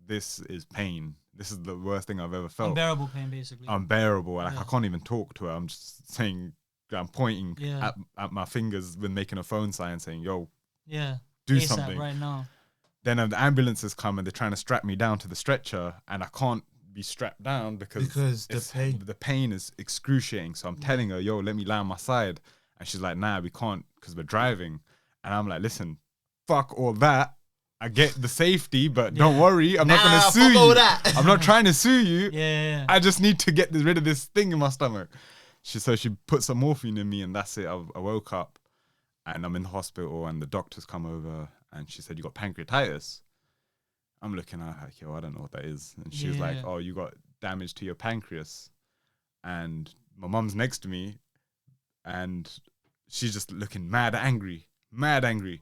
[SPEAKER 3] this is pain. This is the worst thing I've ever felt.
[SPEAKER 1] Unbearable pain, basically.
[SPEAKER 3] Unbearable. Like I can't even talk to her. I'm just saying, I'm pointing
[SPEAKER 1] Yeah.
[SPEAKER 3] at my fingers when making a phone sign saying, "Yo,
[SPEAKER 1] Yeah.
[SPEAKER 3] do
[SPEAKER 1] ASAP
[SPEAKER 3] something."
[SPEAKER 1] right now.
[SPEAKER 3] Then the ambulances come and they're trying to strap me down to the stretcher, and I can't be strapped down because the pain is excruciating. So I'm telling her, "Yo, let me lie on my side," and she's like, "Nah, we can't because we're driving." And I'm like, "Listen, fuck all that. I get the safety, but don't worry, I'm not gonna sue you. I'm not trying to sue you.
[SPEAKER 1] Yeah.
[SPEAKER 3] I just need to get rid of this thing in my stomach." she put some morphine in me, and that's it. I woke up, and I'm in the hospital, and the doctors come over, and she said, "You got pancreatitis." I'm looking at her like, yo, I don't know what that is. And she was like, "Oh, you got damage to your pancreas." And my mum's next to me, and she's just looking mad angry.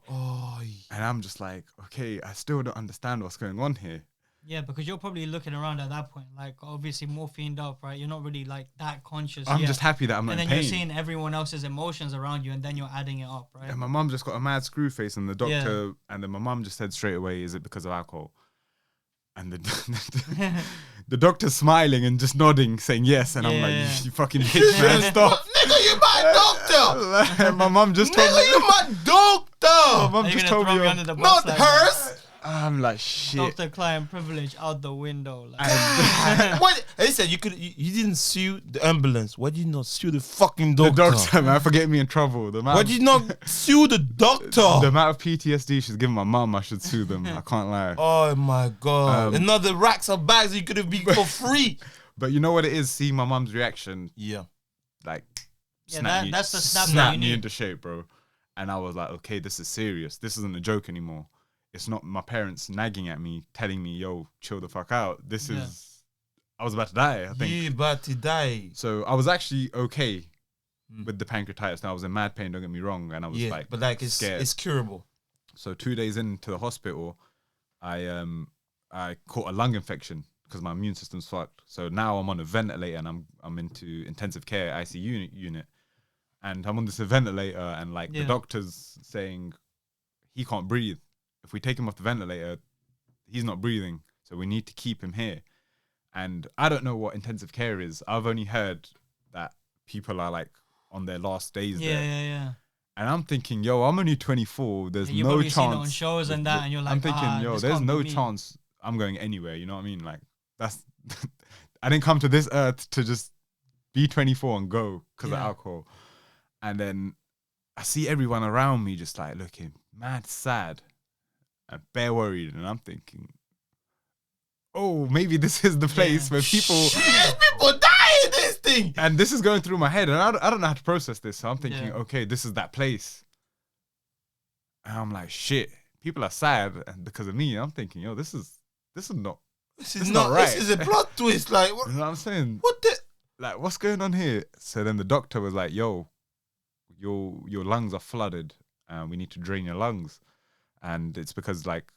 [SPEAKER 4] Oh,
[SPEAKER 3] And I'm just like, okay, I still don't understand what's going on here.
[SPEAKER 1] Yeah, because you're probably looking around at that point, like obviously morphined up, right? You're not really like that conscious.
[SPEAKER 3] I'm
[SPEAKER 1] yet.
[SPEAKER 3] just happy that I'm not
[SPEAKER 1] and
[SPEAKER 3] in
[SPEAKER 1] then
[SPEAKER 3] pain.
[SPEAKER 1] you're seeing everyone else's emotions around you, and then you're adding it up, right?
[SPEAKER 3] And my mum just got a mad screw face, and the doctor, and then my mum just said straight away, "Is it because of alcohol?" And the doctor's smiling and just nodding, saying yes. And I'm like, you fucking bitch, man, stop.
[SPEAKER 4] Nigga, you my doctor.
[SPEAKER 3] My mum just told me.
[SPEAKER 4] Nigga, you my doctor.
[SPEAKER 3] My mum
[SPEAKER 1] Are you
[SPEAKER 3] just
[SPEAKER 1] gonna
[SPEAKER 3] told
[SPEAKER 1] throw
[SPEAKER 3] me.
[SPEAKER 1] me under the bus
[SPEAKER 4] Not
[SPEAKER 1] like
[SPEAKER 4] hers.
[SPEAKER 3] I'm like, shit.
[SPEAKER 1] Doctor-client privilege out the window. Like.
[SPEAKER 4] What? They said you didn't sue the ambulance. Why did you not sue the fucking
[SPEAKER 3] The
[SPEAKER 4] doctor?
[SPEAKER 3] doctor, man, for getting me in trouble.
[SPEAKER 4] Why did you not sue the doctor?
[SPEAKER 3] The amount of PTSD she's given my mum, I should sue them. I can't lie.
[SPEAKER 4] Oh my god! Another racks of bags you could have been for free.
[SPEAKER 3] But you know what it is? See my mum's reaction,
[SPEAKER 4] Yeah.
[SPEAKER 3] like,
[SPEAKER 1] Yeah, that's the snap that
[SPEAKER 3] snap
[SPEAKER 1] you
[SPEAKER 3] me
[SPEAKER 1] need.
[SPEAKER 3] into shape, bro. And I was like, okay, this is serious. This isn't a joke anymore. It's not my parents nagging at me, telling me, yo, chill the fuck out. This is, I was about to die, I think.
[SPEAKER 4] You about to die.
[SPEAKER 3] So I was actually okay with the pancreatitis. Now I was in mad pain, don't get me wrong. And I was like,
[SPEAKER 4] but like it's
[SPEAKER 3] scared.
[SPEAKER 4] it's curable.
[SPEAKER 3] So 2 days into the hospital, I caught a lung infection because my immune system's fucked. So now I'm on a ventilator, and I'm into intensive care ICU unit. And I'm on this ventilator, and like the doctor's saying he can't breathe. If we take him off the ventilator, he's not breathing. So we need to keep him here. And I don't know what intensive care is. I've only heard that people are like on their last days there.
[SPEAKER 1] Yeah.
[SPEAKER 3] And I'm thinking, yo, I'm only 24. There's
[SPEAKER 1] You've
[SPEAKER 3] no
[SPEAKER 1] probably
[SPEAKER 3] chance.
[SPEAKER 1] seen it on shows and that, and you're like,
[SPEAKER 3] I'm thinking, yo,
[SPEAKER 1] this
[SPEAKER 3] there's
[SPEAKER 1] can't
[SPEAKER 3] no
[SPEAKER 1] be me.
[SPEAKER 3] chance I'm going anywhere. You know what I mean? Like, that's, I didn't come to this earth to just be 24 and go because of alcohol. And then I see everyone around me just like looking mad sad and bare worried. And I'm thinking, oh, maybe this is the place where people...
[SPEAKER 4] People die in this thing.
[SPEAKER 3] And this is going through my head, and I don't know how to process this. So I'm thinking, okay, this is that place. And I'm like, shit, people are sad because of me. And I'm thinking, yo, this is not right.
[SPEAKER 4] This is a plot twist. Like,
[SPEAKER 3] You know what I'm saying?
[SPEAKER 4] what the?
[SPEAKER 3] Like, what's going on here? So then the doctor was like, yo, your lungs are flooded, and we need to drain your lungs. And it's because, like,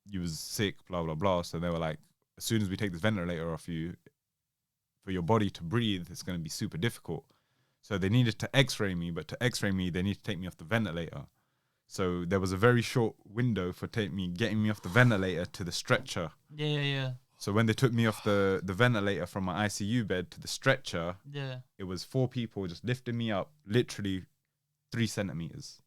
[SPEAKER 3] you was sick, blah, blah, blah. So they were like, as soon as we take this ventilator off you, for your body to breathe, it's going to be super difficult. So they needed to x-ray me, but to x-ray me, they need to take me off the ventilator. So there was a very short window for getting me off the ventilator to the stretcher.
[SPEAKER 1] Yeah.
[SPEAKER 3] So when they took me off the ventilator from my ICU bed to the stretcher, it was 4 people just lifting me up, literally 3 centimeters.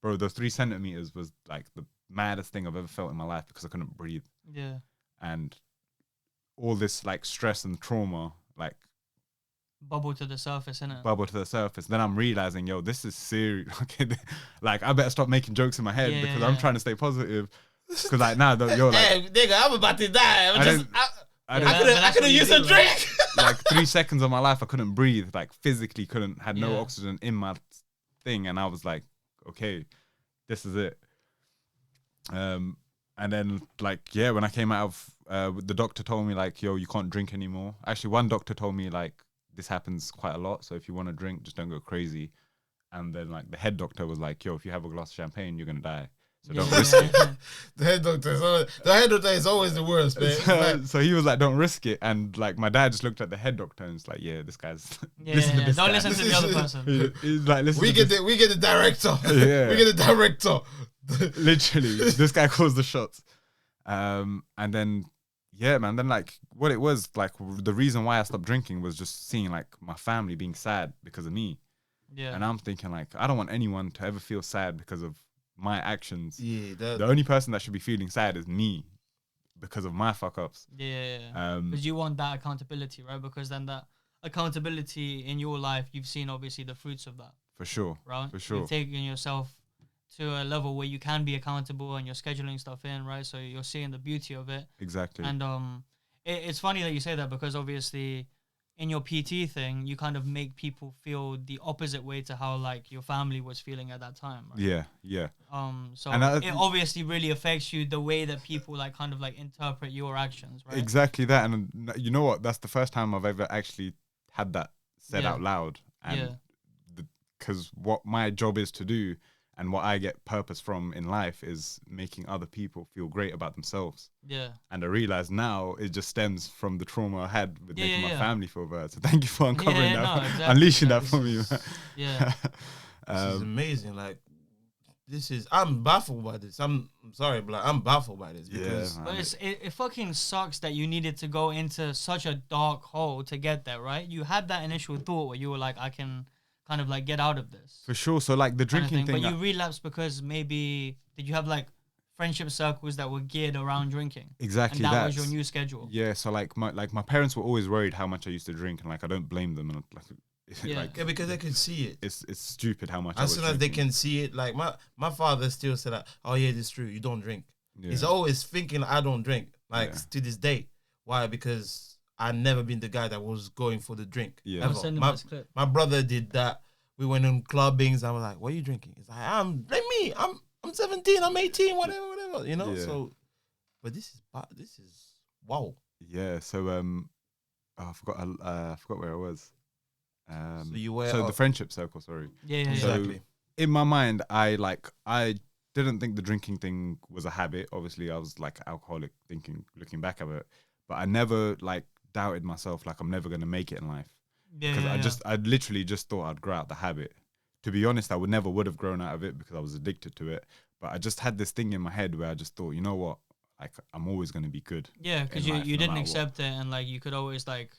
[SPEAKER 3] Bro, those 3 centimeters was like the maddest thing I've ever felt in my life because I couldn't breathe.
[SPEAKER 1] Yeah.
[SPEAKER 3] And all this like stress and trauma, like
[SPEAKER 1] Bubble to the surface, innit?
[SPEAKER 3] bubble to the surface. Then I'm realizing, yo, this is serious. Okay, like I better stop making jokes in my head because I'm trying to stay positive. Because like now, you're like,
[SPEAKER 4] hey, nigga, I'm about to die. I could have used a
[SPEAKER 1] do,
[SPEAKER 4] drink.
[SPEAKER 3] like 3 seconds of my life, I couldn't breathe. Like physically had no oxygen in my thing, and I was like, okay, this is it. And then like when I came out of the doctor told me like, yo, you can't drink anymore. Actually, one doctor told me like this happens quite a lot, so if you want to drink, just don't go crazy. And then like the head doctor was like, yo, if you have a glass of champagne, you're gonna die. So don't risk it.
[SPEAKER 4] The head doctor is always the worst, man.
[SPEAKER 3] So he was like, don't risk it. And like my dad just looked at the head doctor and was like, yeah, this guy's
[SPEAKER 1] Yeah,
[SPEAKER 3] listen to this
[SPEAKER 1] don't
[SPEAKER 3] guy.
[SPEAKER 1] listen to the other person.
[SPEAKER 3] He's like, listen
[SPEAKER 4] We
[SPEAKER 3] to
[SPEAKER 4] get the director.
[SPEAKER 3] Yeah.
[SPEAKER 4] We get the director.
[SPEAKER 3] literally this guy calls the shots. And then man, then like what it was like the reason why I stopped drinking was just seeing like my family being sad because of me.
[SPEAKER 1] Yeah.
[SPEAKER 3] And I'm thinking like I don't want anyone to ever feel sad because of my actions.
[SPEAKER 4] Yeah,
[SPEAKER 3] the only person that should be feeling sad is me because of my fuck ups.
[SPEAKER 1] Yeah. Because you want that accountability, right? Because then that accountability in your life, you've seen obviously the fruits of that.
[SPEAKER 3] For sure.
[SPEAKER 1] Right?
[SPEAKER 3] For sure.
[SPEAKER 1] You've taken yourself to a level where you can be accountable and you're scheduling stuff in, right? So you're seeing the beauty of it.
[SPEAKER 3] Exactly.
[SPEAKER 1] And it's funny that you say that because obviously in your PT thing, you kind of make people feel the opposite way to how like your family was feeling at that time. Right?
[SPEAKER 3] Yeah.
[SPEAKER 1] So
[SPEAKER 3] And
[SPEAKER 1] it obviously really affects you the way that people like kind of like interpret your actions, right?
[SPEAKER 3] Exactly that. And you know what? That's the first time I've ever actually had that said
[SPEAKER 1] Yeah.
[SPEAKER 3] out loud. And because what my job is to do and what I get purpose from in life is making other people feel great about themselves.
[SPEAKER 1] Yeah.
[SPEAKER 3] And I realize now it just stems from the trauma I had with making my
[SPEAKER 1] yeah.
[SPEAKER 3] family feel bad. So thank you for uncovering that,
[SPEAKER 1] no, exactly,
[SPEAKER 3] unleashing that
[SPEAKER 1] exactly.
[SPEAKER 3] for me.
[SPEAKER 1] Yeah.
[SPEAKER 4] This is amazing. Like, I'm baffled by this. I'm sorry, but like, I'm baffled by this because.
[SPEAKER 3] Yeah,
[SPEAKER 1] But it fucking sucks that you needed to go into such a dark hole to get there, right? You had that initial thought where you were like, I can kind of like get out of this.
[SPEAKER 3] For sure. So like the drinking thing.
[SPEAKER 1] But you relapsed because maybe, did you have like friendship circles that were geared around drinking?
[SPEAKER 3] Exactly.
[SPEAKER 1] And that was your new schedule.
[SPEAKER 3] Yeah. So like my parents were always worried how much I used to drink, and like I don't blame them. And like,
[SPEAKER 4] Yeah, because they can see it.
[SPEAKER 3] It's stupid how much.
[SPEAKER 4] As soon as they can see it, like my father still said, like, "Oh yeah, this is true. You don't drink."
[SPEAKER 3] Yeah.
[SPEAKER 4] He's always thinking I don't drink. Like to this day, why? Because I never been the guy that was going for the drink.
[SPEAKER 3] Yeah.
[SPEAKER 4] Ever. My brother did that. We went on clubbings. I was like, "What are you drinking?" He's like, "I'm 17. I'm 18. Whatever. You know."
[SPEAKER 3] Yeah.
[SPEAKER 4] So, but this is wow.
[SPEAKER 3] Yeah. So I forgot where I was.
[SPEAKER 4] So you were
[SPEAKER 3] the friendship circle. Sorry.
[SPEAKER 1] Yeah.
[SPEAKER 4] Exactly.
[SPEAKER 3] So in my mind, I didn't think the drinking thing was a habit. Obviously, I was like alcoholic, looking back at it, but I never like doubted myself. Like I'm never gonna make it in life. Because I literally just thought I'd grow out the habit. To be honest, I would have grown out of it because I was addicted to it. But I just had this thing in my head where I just thought, you know what, like I'm always gonna be good.
[SPEAKER 1] Yeah, because you didn't accept it, and like you could always like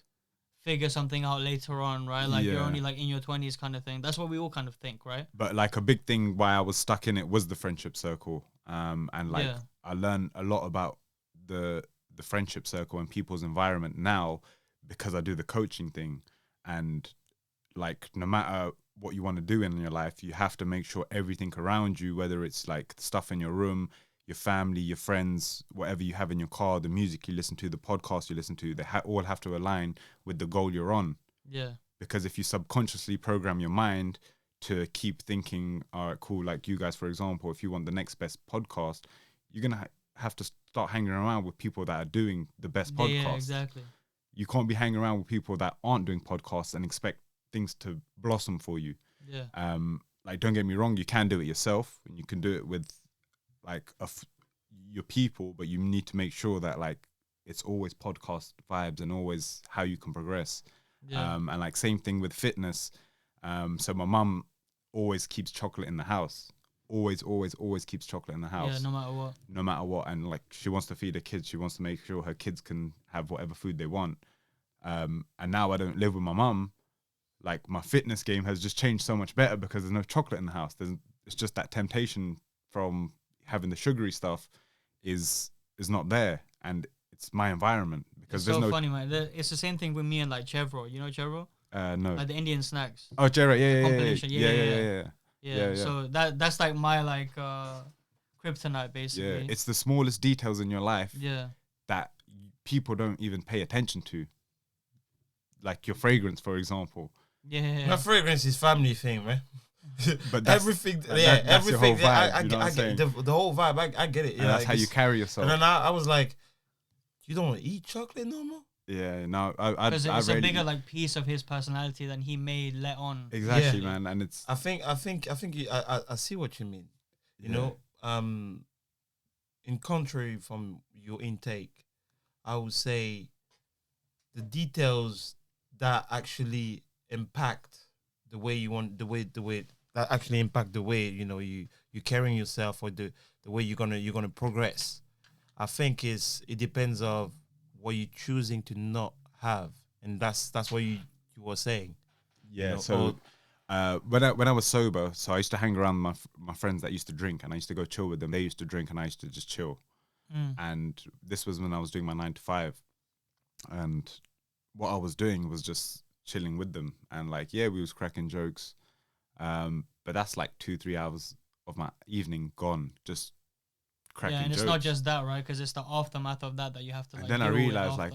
[SPEAKER 1] figure something out later on, right? Like you're only like in your 20s kind of thing. That's what we all kind of think, right?
[SPEAKER 3] But like a big thing why I was stuck in it was the friendship circle. And like I learned a lot about the friendship circle and people's environment now because I do the coaching thing. And like no matter what you want to do in your life, you have to make sure everything around you, whether it's like stuff in your room, your family, your friends, whatever you have in your car, the music you listen to, the podcast you listen to, they all have to align with the goal you're on.
[SPEAKER 1] Yeah.
[SPEAKER 3] Because if you subconsciously program your mind to keep thinking, all right, cool, like you guys, for example, if you want the next best podcast, you're going to have to start hanging around with people that are doing the best podcast.
[SPEAKER 1] Yeah, exactly.
[SPEAKER 3] You can't be hanging around with people that aren't doing podcasts and expect things to blossom for you.
[SPEAKER 1] Yeah.
[SPEAKER 3] Like, don't get me wrong, you can do it yourself and you can do it with like your people, but you need to make sure that like it's always podcast vibes and always how you can progress.
[SPEAKER 1] Yeah.
[SPEAKER 3] And like same thing with fitness. So my mum always keeps chocolate in the house. Always keeps chocolate in the house.
[SPEAKER 1] Yeah, no matter what. And like she wants to feed her kids. She wants to make sure her kids can have whatever food they want. And now I don't live with my mum. Like my fitness game has just changed so much better because there's no chocolate in the house. It's just that temptation from having the sugary stuff is not there, and it's my environment because it's
[SPEAKER 3] there's
[SPEAKER 1] so
[SPEAKER 3] no
[SPEAKER 1] funny, man. It's the same thing with me and like Chevro. You know Chevro?
[SPEAKER 3] No.
[SPEAKER 1] Like the Indian snacks.
[SPEAKER 3] Oh, Jared,
[SPEAKER 1] Yeah. So that's like my like kryptonite basically.
[SPEAKER 3] Yeah, it's the smallest details in your life.
[SPEAKER 1] Yeah.
[SPEAKER 3] That people don't even pay attention to. Like your fragrance, for example.
[SPEAKER 1] Yeah.
[SPEAKER 4] My fragrance is family thing, man.
[SPEAKER 3] But
[SPEAKER 4] everything,
[SPEAKER 3] that's
[SPEAKER 4] everything.
[SPEAKER 3] your whole vibe,
[SPEAKER 4] I
[SPEAKER 3] you know what I'm
[SPEAKER 4] get the whole vibe. I get it.
[SPEAKER 3] And that's how you carry yourself.
[SPEAKER 4] And then I was like, you don't eat chocolate no more?
[SPEAKER 3] Yeah, no,
[SPEAKER 1] because it's a bigger like piece of his personality than he may let on.
[SPEAKER 3] Exactly, man, and it's.
[SPEAKER 4] I see what you mean. You know, in contrary from your intake, I would say the details that actually impact the way you want, the way that actually impact the way you carrying yourself or the way you're gonna progress. I think it depends of what you're choosing to not have, and that's what you were saying.
[SPEAKER 3] Yeah. So when I was sober, so I used to hang around my friends that used to drink, and I used to go chill with them. They used to drink, and I used to just chill. And this was when I was doing my 9 to 5, and what I was doing was just chilling with them, and like we was cracking jokes, but that's like 2-3 hours of my evening gone just cracking jokes.
[SPEAKER 1] And it's not just that, right? Because it's the aftermath of that you have to. Like,
[SPEAKER 3] and then I realized like,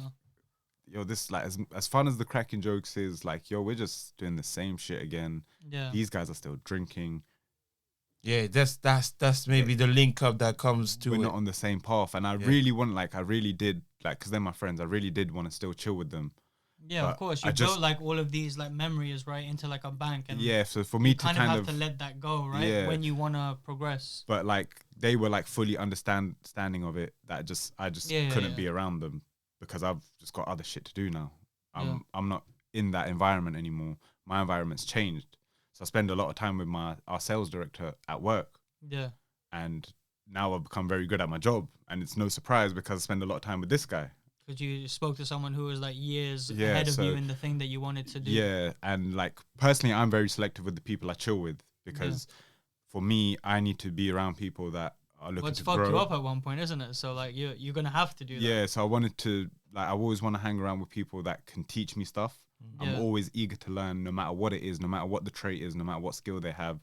[SPEAKER 3] yo, this like as fun as the cracking jokes is, like, yo, we're just doing the same shit again.
[SPEAKER 1] Yeah.
[SPEAKER 3] These guys are still drinking.
[SPEAKER 4] Yeah, that's maybe the link up that comes to
[SPEAKER 3] We're
[SPEAKER 4] it.
[SPEAKER 3] not on the same path, and I really did, like, because they're my friends. I really did want to still chill with them.
[SPEAKER 1] Yeah,
[SPEAKER 3] But
[SPEAKER 1] of course.
[SPEAKER 3] I
[SPEAKER 1] You
[SPEAKER 3] just-
[SPEAKER 1] built like all of these like memories, right, into like a bank, and
[SPEAKER 3] Yeah, so for me
[SPEAKER 1] you
[SPEAKER 3] to
[SPEAKER 1] kind of have to let that go, right,
[SPEAKER 3] Yeah.
[SPEAKER 1] when you want to progress.
[SPEAKER 3] but like they were like fully standing of it. That I just couldn't be around them because I've just got other shit to do now. I'm not in that environment anymore. My environment's changed, so I spend a lot of time with our sales director at work.
[SPEAKER 1] Yeah.
[SPEAKER 3] And now I've become very good at my job, and it's no surprise because I spend a lot of time with this guy.
[SPEAKER 1] Because you spoke to someone who was like years
[SPEAKER 3] Yeah,
[SPEAKER 1] ahead of
[SPEAKER 3] so-
[SPEAKER 1] you in the thing that you wanted to do.
[SPEAKER 3] Yeah, and like personally, I'm very selective with the people I chill with because for me, I need to be around people that are looking
[SPEAKER 1] Well, it's
[SPEAKER 3] to
[SPEAKER 1] fucked
[SPEAKER 3] grow.
[SPEAKER 1] you up at one point, isn't it? So like you're gonna have to do that.
[SPEAKER 3] Yeah, so I wanted to, like, I always want to hang around with people that can teach me stuff. I'm
[SPEAKER 1] Yeah.
[SPEAKER 3] always eager to learn, no matter what it is, no matter what the trait is, no matter what skill they have,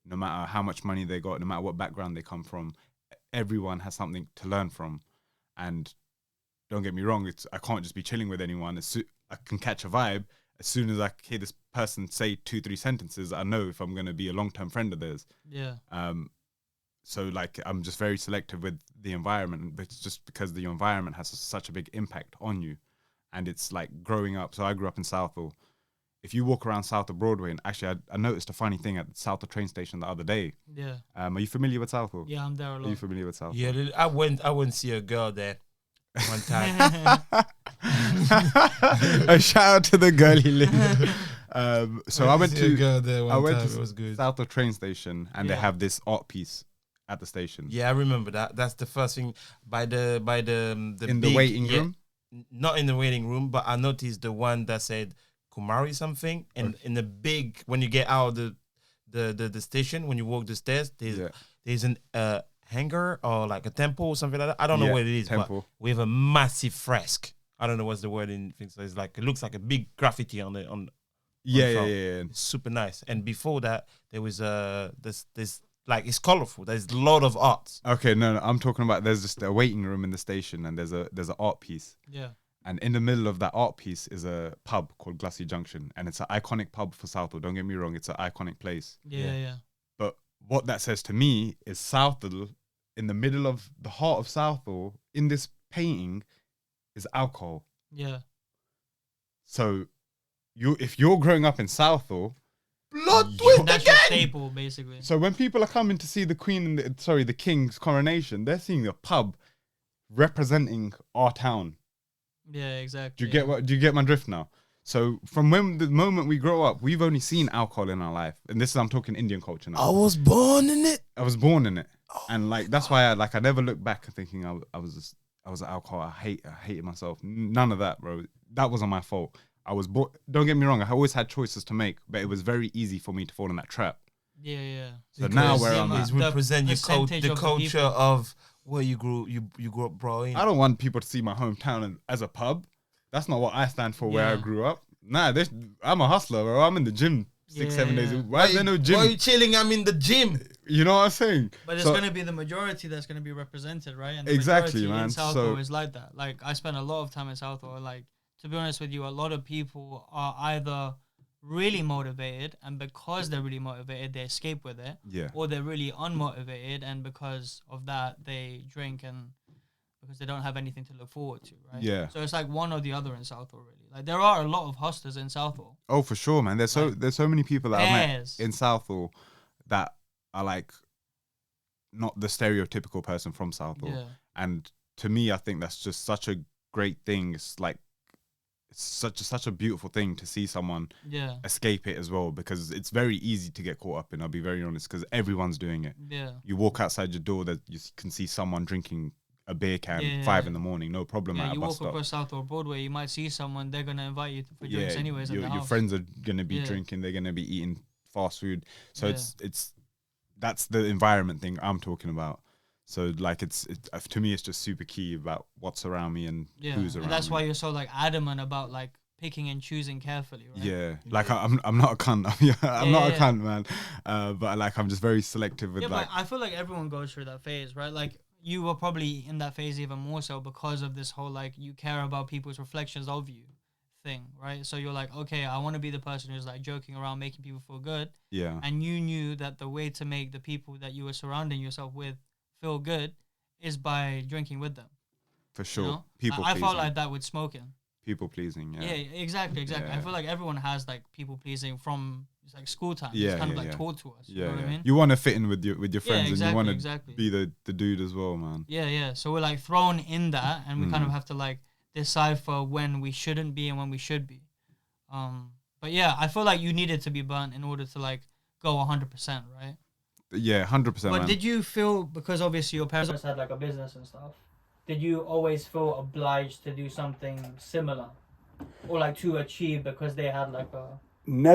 [SPEAKER 3] no matter how much money they got, no matter what background they come from. Everyone has something to learn from, and don't get me wrong, I can't just be chilling with anyone. I can catch a vibe as soon as I hear this person say 2-3 sentences. I know if I'm going to be a long-term friend of theirs.
[SPEAKER 1] Yeah.
[SPEAKER 3] So like I'm just very selective with the environment, but it's just because the environment has such a big impact on you, and it's like growing up. So I grew up in Southall. If you walk around South of Broadway, and actually I noticed a funny thing at the South of train station the other day.
[SPEAKER 1] Yeah.
[SPEAKER 3] Are you familiar with Southall?
[SPEAKER 1] Yeah, I'm there a
[SPEAKER 3] Are you
[SPEAKER 1] lot.
[SPEAKER 3] familiar with Southall?
[SPEAKER 4] Yeah, I went see a girl there one time.
[SPEAKER 3] A shout out to the girl he lived. So I went
[SPEAKER 4] see a
[SPEAKER 3] to
[SPEAKER 4] girl there one
[SPEAKER 3] I went
[SPEAKER 4] time.
[SPEAKER 3] to
[SPEAKER 4] It was good.
[SPEAKER 3] Southall train station, and they
[SPEAKER 1] Yeah.
[SPEAKER 3] have this art piece at the station.
[SPEAKER 4] Yeah, I remember that. That's the first thing by the
[SPEAKER 3] In the
[SPEAKER 4] big-
[SPEAKER 3] waiting
[SPEAKER 4] yeah,
[SPEAKER 3] room.
[SPEAKER 4] Not in the waiting room, but I noticed the one that said Kumari something, and in the big when you get out of the station, when you walk the stairs, there's an hangar or like a temple or something like that. I don't know
[SPEAKER 3] Yeah,
[SPEAKER 4] what it is,
[SPEAKER 3] temple.
[SPEAKER 4] but we have a massive fresque. I don't know what's the word in things. So it's like it looks like a big graffiti on
[SPEAKER 3] Yeah,
[SPEAKER 4] front.
[SPEAKER 3] yeah.
[SPEAKER 4] It's super nice. And before that, there was this like it's colorful. There's a lot of art.
[SPEAKER 3] Okay, no, I'm talking about there's just a waiting room in the station, and there's an art piece,
[SPEAKER 1] Yeah.
[SPEAKER 3] and in the middle of that art piece is a pub called Glassy Junction, and it's an iconic pub for Southall. Don't get me wrong, it's an iconic place.
[SPEAKER 1] Yeah.
[SPEAKER 3] But what that says to me is Southall, in the middle of the heart of Southall, in this painting, is alcohol.
[SPEAKER 1] Yeah.
[SPEAKER 3] So, if you're growing up in Southall,
[SPEAKER 4] Blood
[SPEAKER 1] That's your staple, basically.
[SPEAKER 3] so when people are coming to see the Queen and the King's coronation, they're seeing a pub representing our town.
[SPEAKER 1] Yeah, exactly.
[SPEAKER 3] Do you get my drift now? So from the moment we grow up, we've only seen alcohol in our life, and I'm talking Indian culture now.
[SPEAKER 4] I was born in it.
[SPEAKER 3] I was born in it, and like that's why I never look back thinking I was an alcohol. I hated myself. None of that, bro. That wasn't my fault. I was born. Don't get me wrong. I always had choices to make, but it was very easy for me to fall in that trap.
[SPEAKER 1] Yeah.
[SPEAKER 3] So now where
[SPEAKER 1] yeah,
[SPEAKER 3] I'm
[SPEAKER 1] man.
[SPEAKER 3] at,
[SPEAKER 4] Is represent your
[SPEAKER 1] percentage
[SPEAKER 4] the
[SPEAKER 1] of the
[SPEAKER 4] culture
[SPEAKER 1] people.
[SPEAKER 4] of where you grew up, bro. In.
[SPEAKER 3] I don't want people to see my hometown as a pub. That's not what I stand for. Where I
[SPEAKER 1] Yeah.
[SPEAKER 3] grew up. Nah, I'm a hustler, bro. I'm in the gym 6-7 days.
[SPEAKER 1] Yeah.
[SPEAKER 3] Why is there no gym?
[SPEAKER 4] Why are you chilling? I'm in the gym.
[SPEAKER 3] You know what I'm saying?
[SPEAKER 1] But it's
[SPEAKER 3] So-
[SPEAKER 1] going to be the majority that's going to be represented, right? And the
[SPEAKER 3] Exactly,
[SPEAKER 1] majority
[SPEAKER 3] man.
[SPEAKER 1] in Southall
[SPEAKER 3] So-
[SPEAKER 1] is like that. Like, I spent a lot of time in Southall. Like, to be honest with you, a lot of people are either really motivated, and because they're really motivated, they escape with it.
[SPEAKER 3] Yeah.
[SPEAKER 1] Or they're really unmotivated, and because of that, they drink and because they don't have anything to look forward to, right?
[SPEAKER 3] Yeah.
[SPEAKER 1] So it's like one or the other in Southall, really. Like, there are a lot of hustlers in Southall.
[SPEAKER 3] Oh, for sure, man. There's so many people that I met
[SPEAKER 1] Pairs.
[SPEAKER 3] in Southall that are like not the stereotypical person from Southall.
[SPEAKER 1] Yeah.
[SPEAKER 3] And to me, I think that's just such a great thing. It's like it's such a beautiful thing to see someone
[SPEAKER 1] Yeah.
[SPEAKER 3] escape it as well, because it's very easy to get caught up in. I'll be very honest, because everyone's doing it.
[SPEAKER 1] Yeah.
[SPEAKER 3] You walk outside your door, that you can see someone drinking a beer can
[SPEAKER 1] Yeah.
[SPEAKER 3] 5 in the morning, no problem
[SPEAKER 1] Yeah,
[SPEAKER 3] at a
[SPEAKER 1] you
[SPEAKER 3] bus
[SPEAKER 1] walk
[SPEAKER 3] stop.
[SPEAKER 1] across Southall Broadway, you might see someone, they're going to invite you for drinks anyways at the
[SPEAKER 3] your
[SPEAKER 1] house.
[SPEAKER 3] friends are gonna be
[SPEAKER 1] Yeah.
[SPEAKER 3] drinking, they're gonna be eating fast food. So
[SPEAKER 1] Yeah.
[SPEAKER 3] it's that's the environment thing I'm talking about. So like it's to me it's just super key about what's around me and
[SPEAKER 1] Yeah,
[SPEAKER 3] who's around
[SPEAKER 1] and that's
[SPEAKER 3] me.
[SPEAKER 1] why you're so like adamant about like picking and choosing carefully, right?
[SPEAKER 3] Yeah, like I'm not a cunt. I'm not a
[SPEAKER 1] yeah.
[SPEAKER 3] cunt, man. But like I'm just very selective with
[SPEAKER 1] Yeah,
[SPEAKER 3] like
[SPEAKER 1] but I feel like everyone goes through that phase, right? Like you were probably in that phase even more so because of this whole like you care about people's reflections of you. thing, right? So you're like, okay, I want to be the person who's like joking around, making people feel good.
[SPEAKER 3] Yeah.
[SPEAKER 1] And you knew that the way to make the people that you were surrounding yourself with feel good is by drinking with them.
[SPEAKER 3] For sure.
[SPEAKER 1] You know?
[SPEAKER 3] People
[SPEAKER 1] I
[SPEAKER 3] pleasing.
[SPEAKER 1] felt like that with smoking.
[SPEAKER 3] People pleasing. Yeah.
[SPEAKER 1] Yeah, exactly.
[SPEAKER 3] Yeah.
[SPEAKER 1] I feel like everyone has like people pleasing from it's like school time.
[SPEAKER 3] Yeah,
[SPEAKER 1] it's kind of
[SPEAKER 3] yeah,
[SPEAKER 1] like
[SPEAKER 3] yeah.
[SPEAKER 1] taught to us.
[SPEAKER 3] Yeah,
[SPEAKER 1] You know what I mean?
[SPEAKER 3] You want to fit in with your friends,
[SPEAKER 1] exactly,
[SPEAKER 3] and you want to
[SPEAKER 1] exactly.
[SPEAKER 3] be the dude as well, man.
[SPEAKER 1] Yeah. So we're like thrown in that, and we kind of have to like decipher when we shouldn't be and when we should be. But yeah, I feel like you needed to be burnt in order to like go 100%, right?
[SPEAKER 3] Yeah, 100%.
[SPEAKER 1] But
[SPEAKER 3] man.
[SPEAKER 1] did you feel, because obviously your parents had like a business and stuff, did you always feel obliged to do something similar, or like to achieve because they had like a
[SPEAKER 2] Never.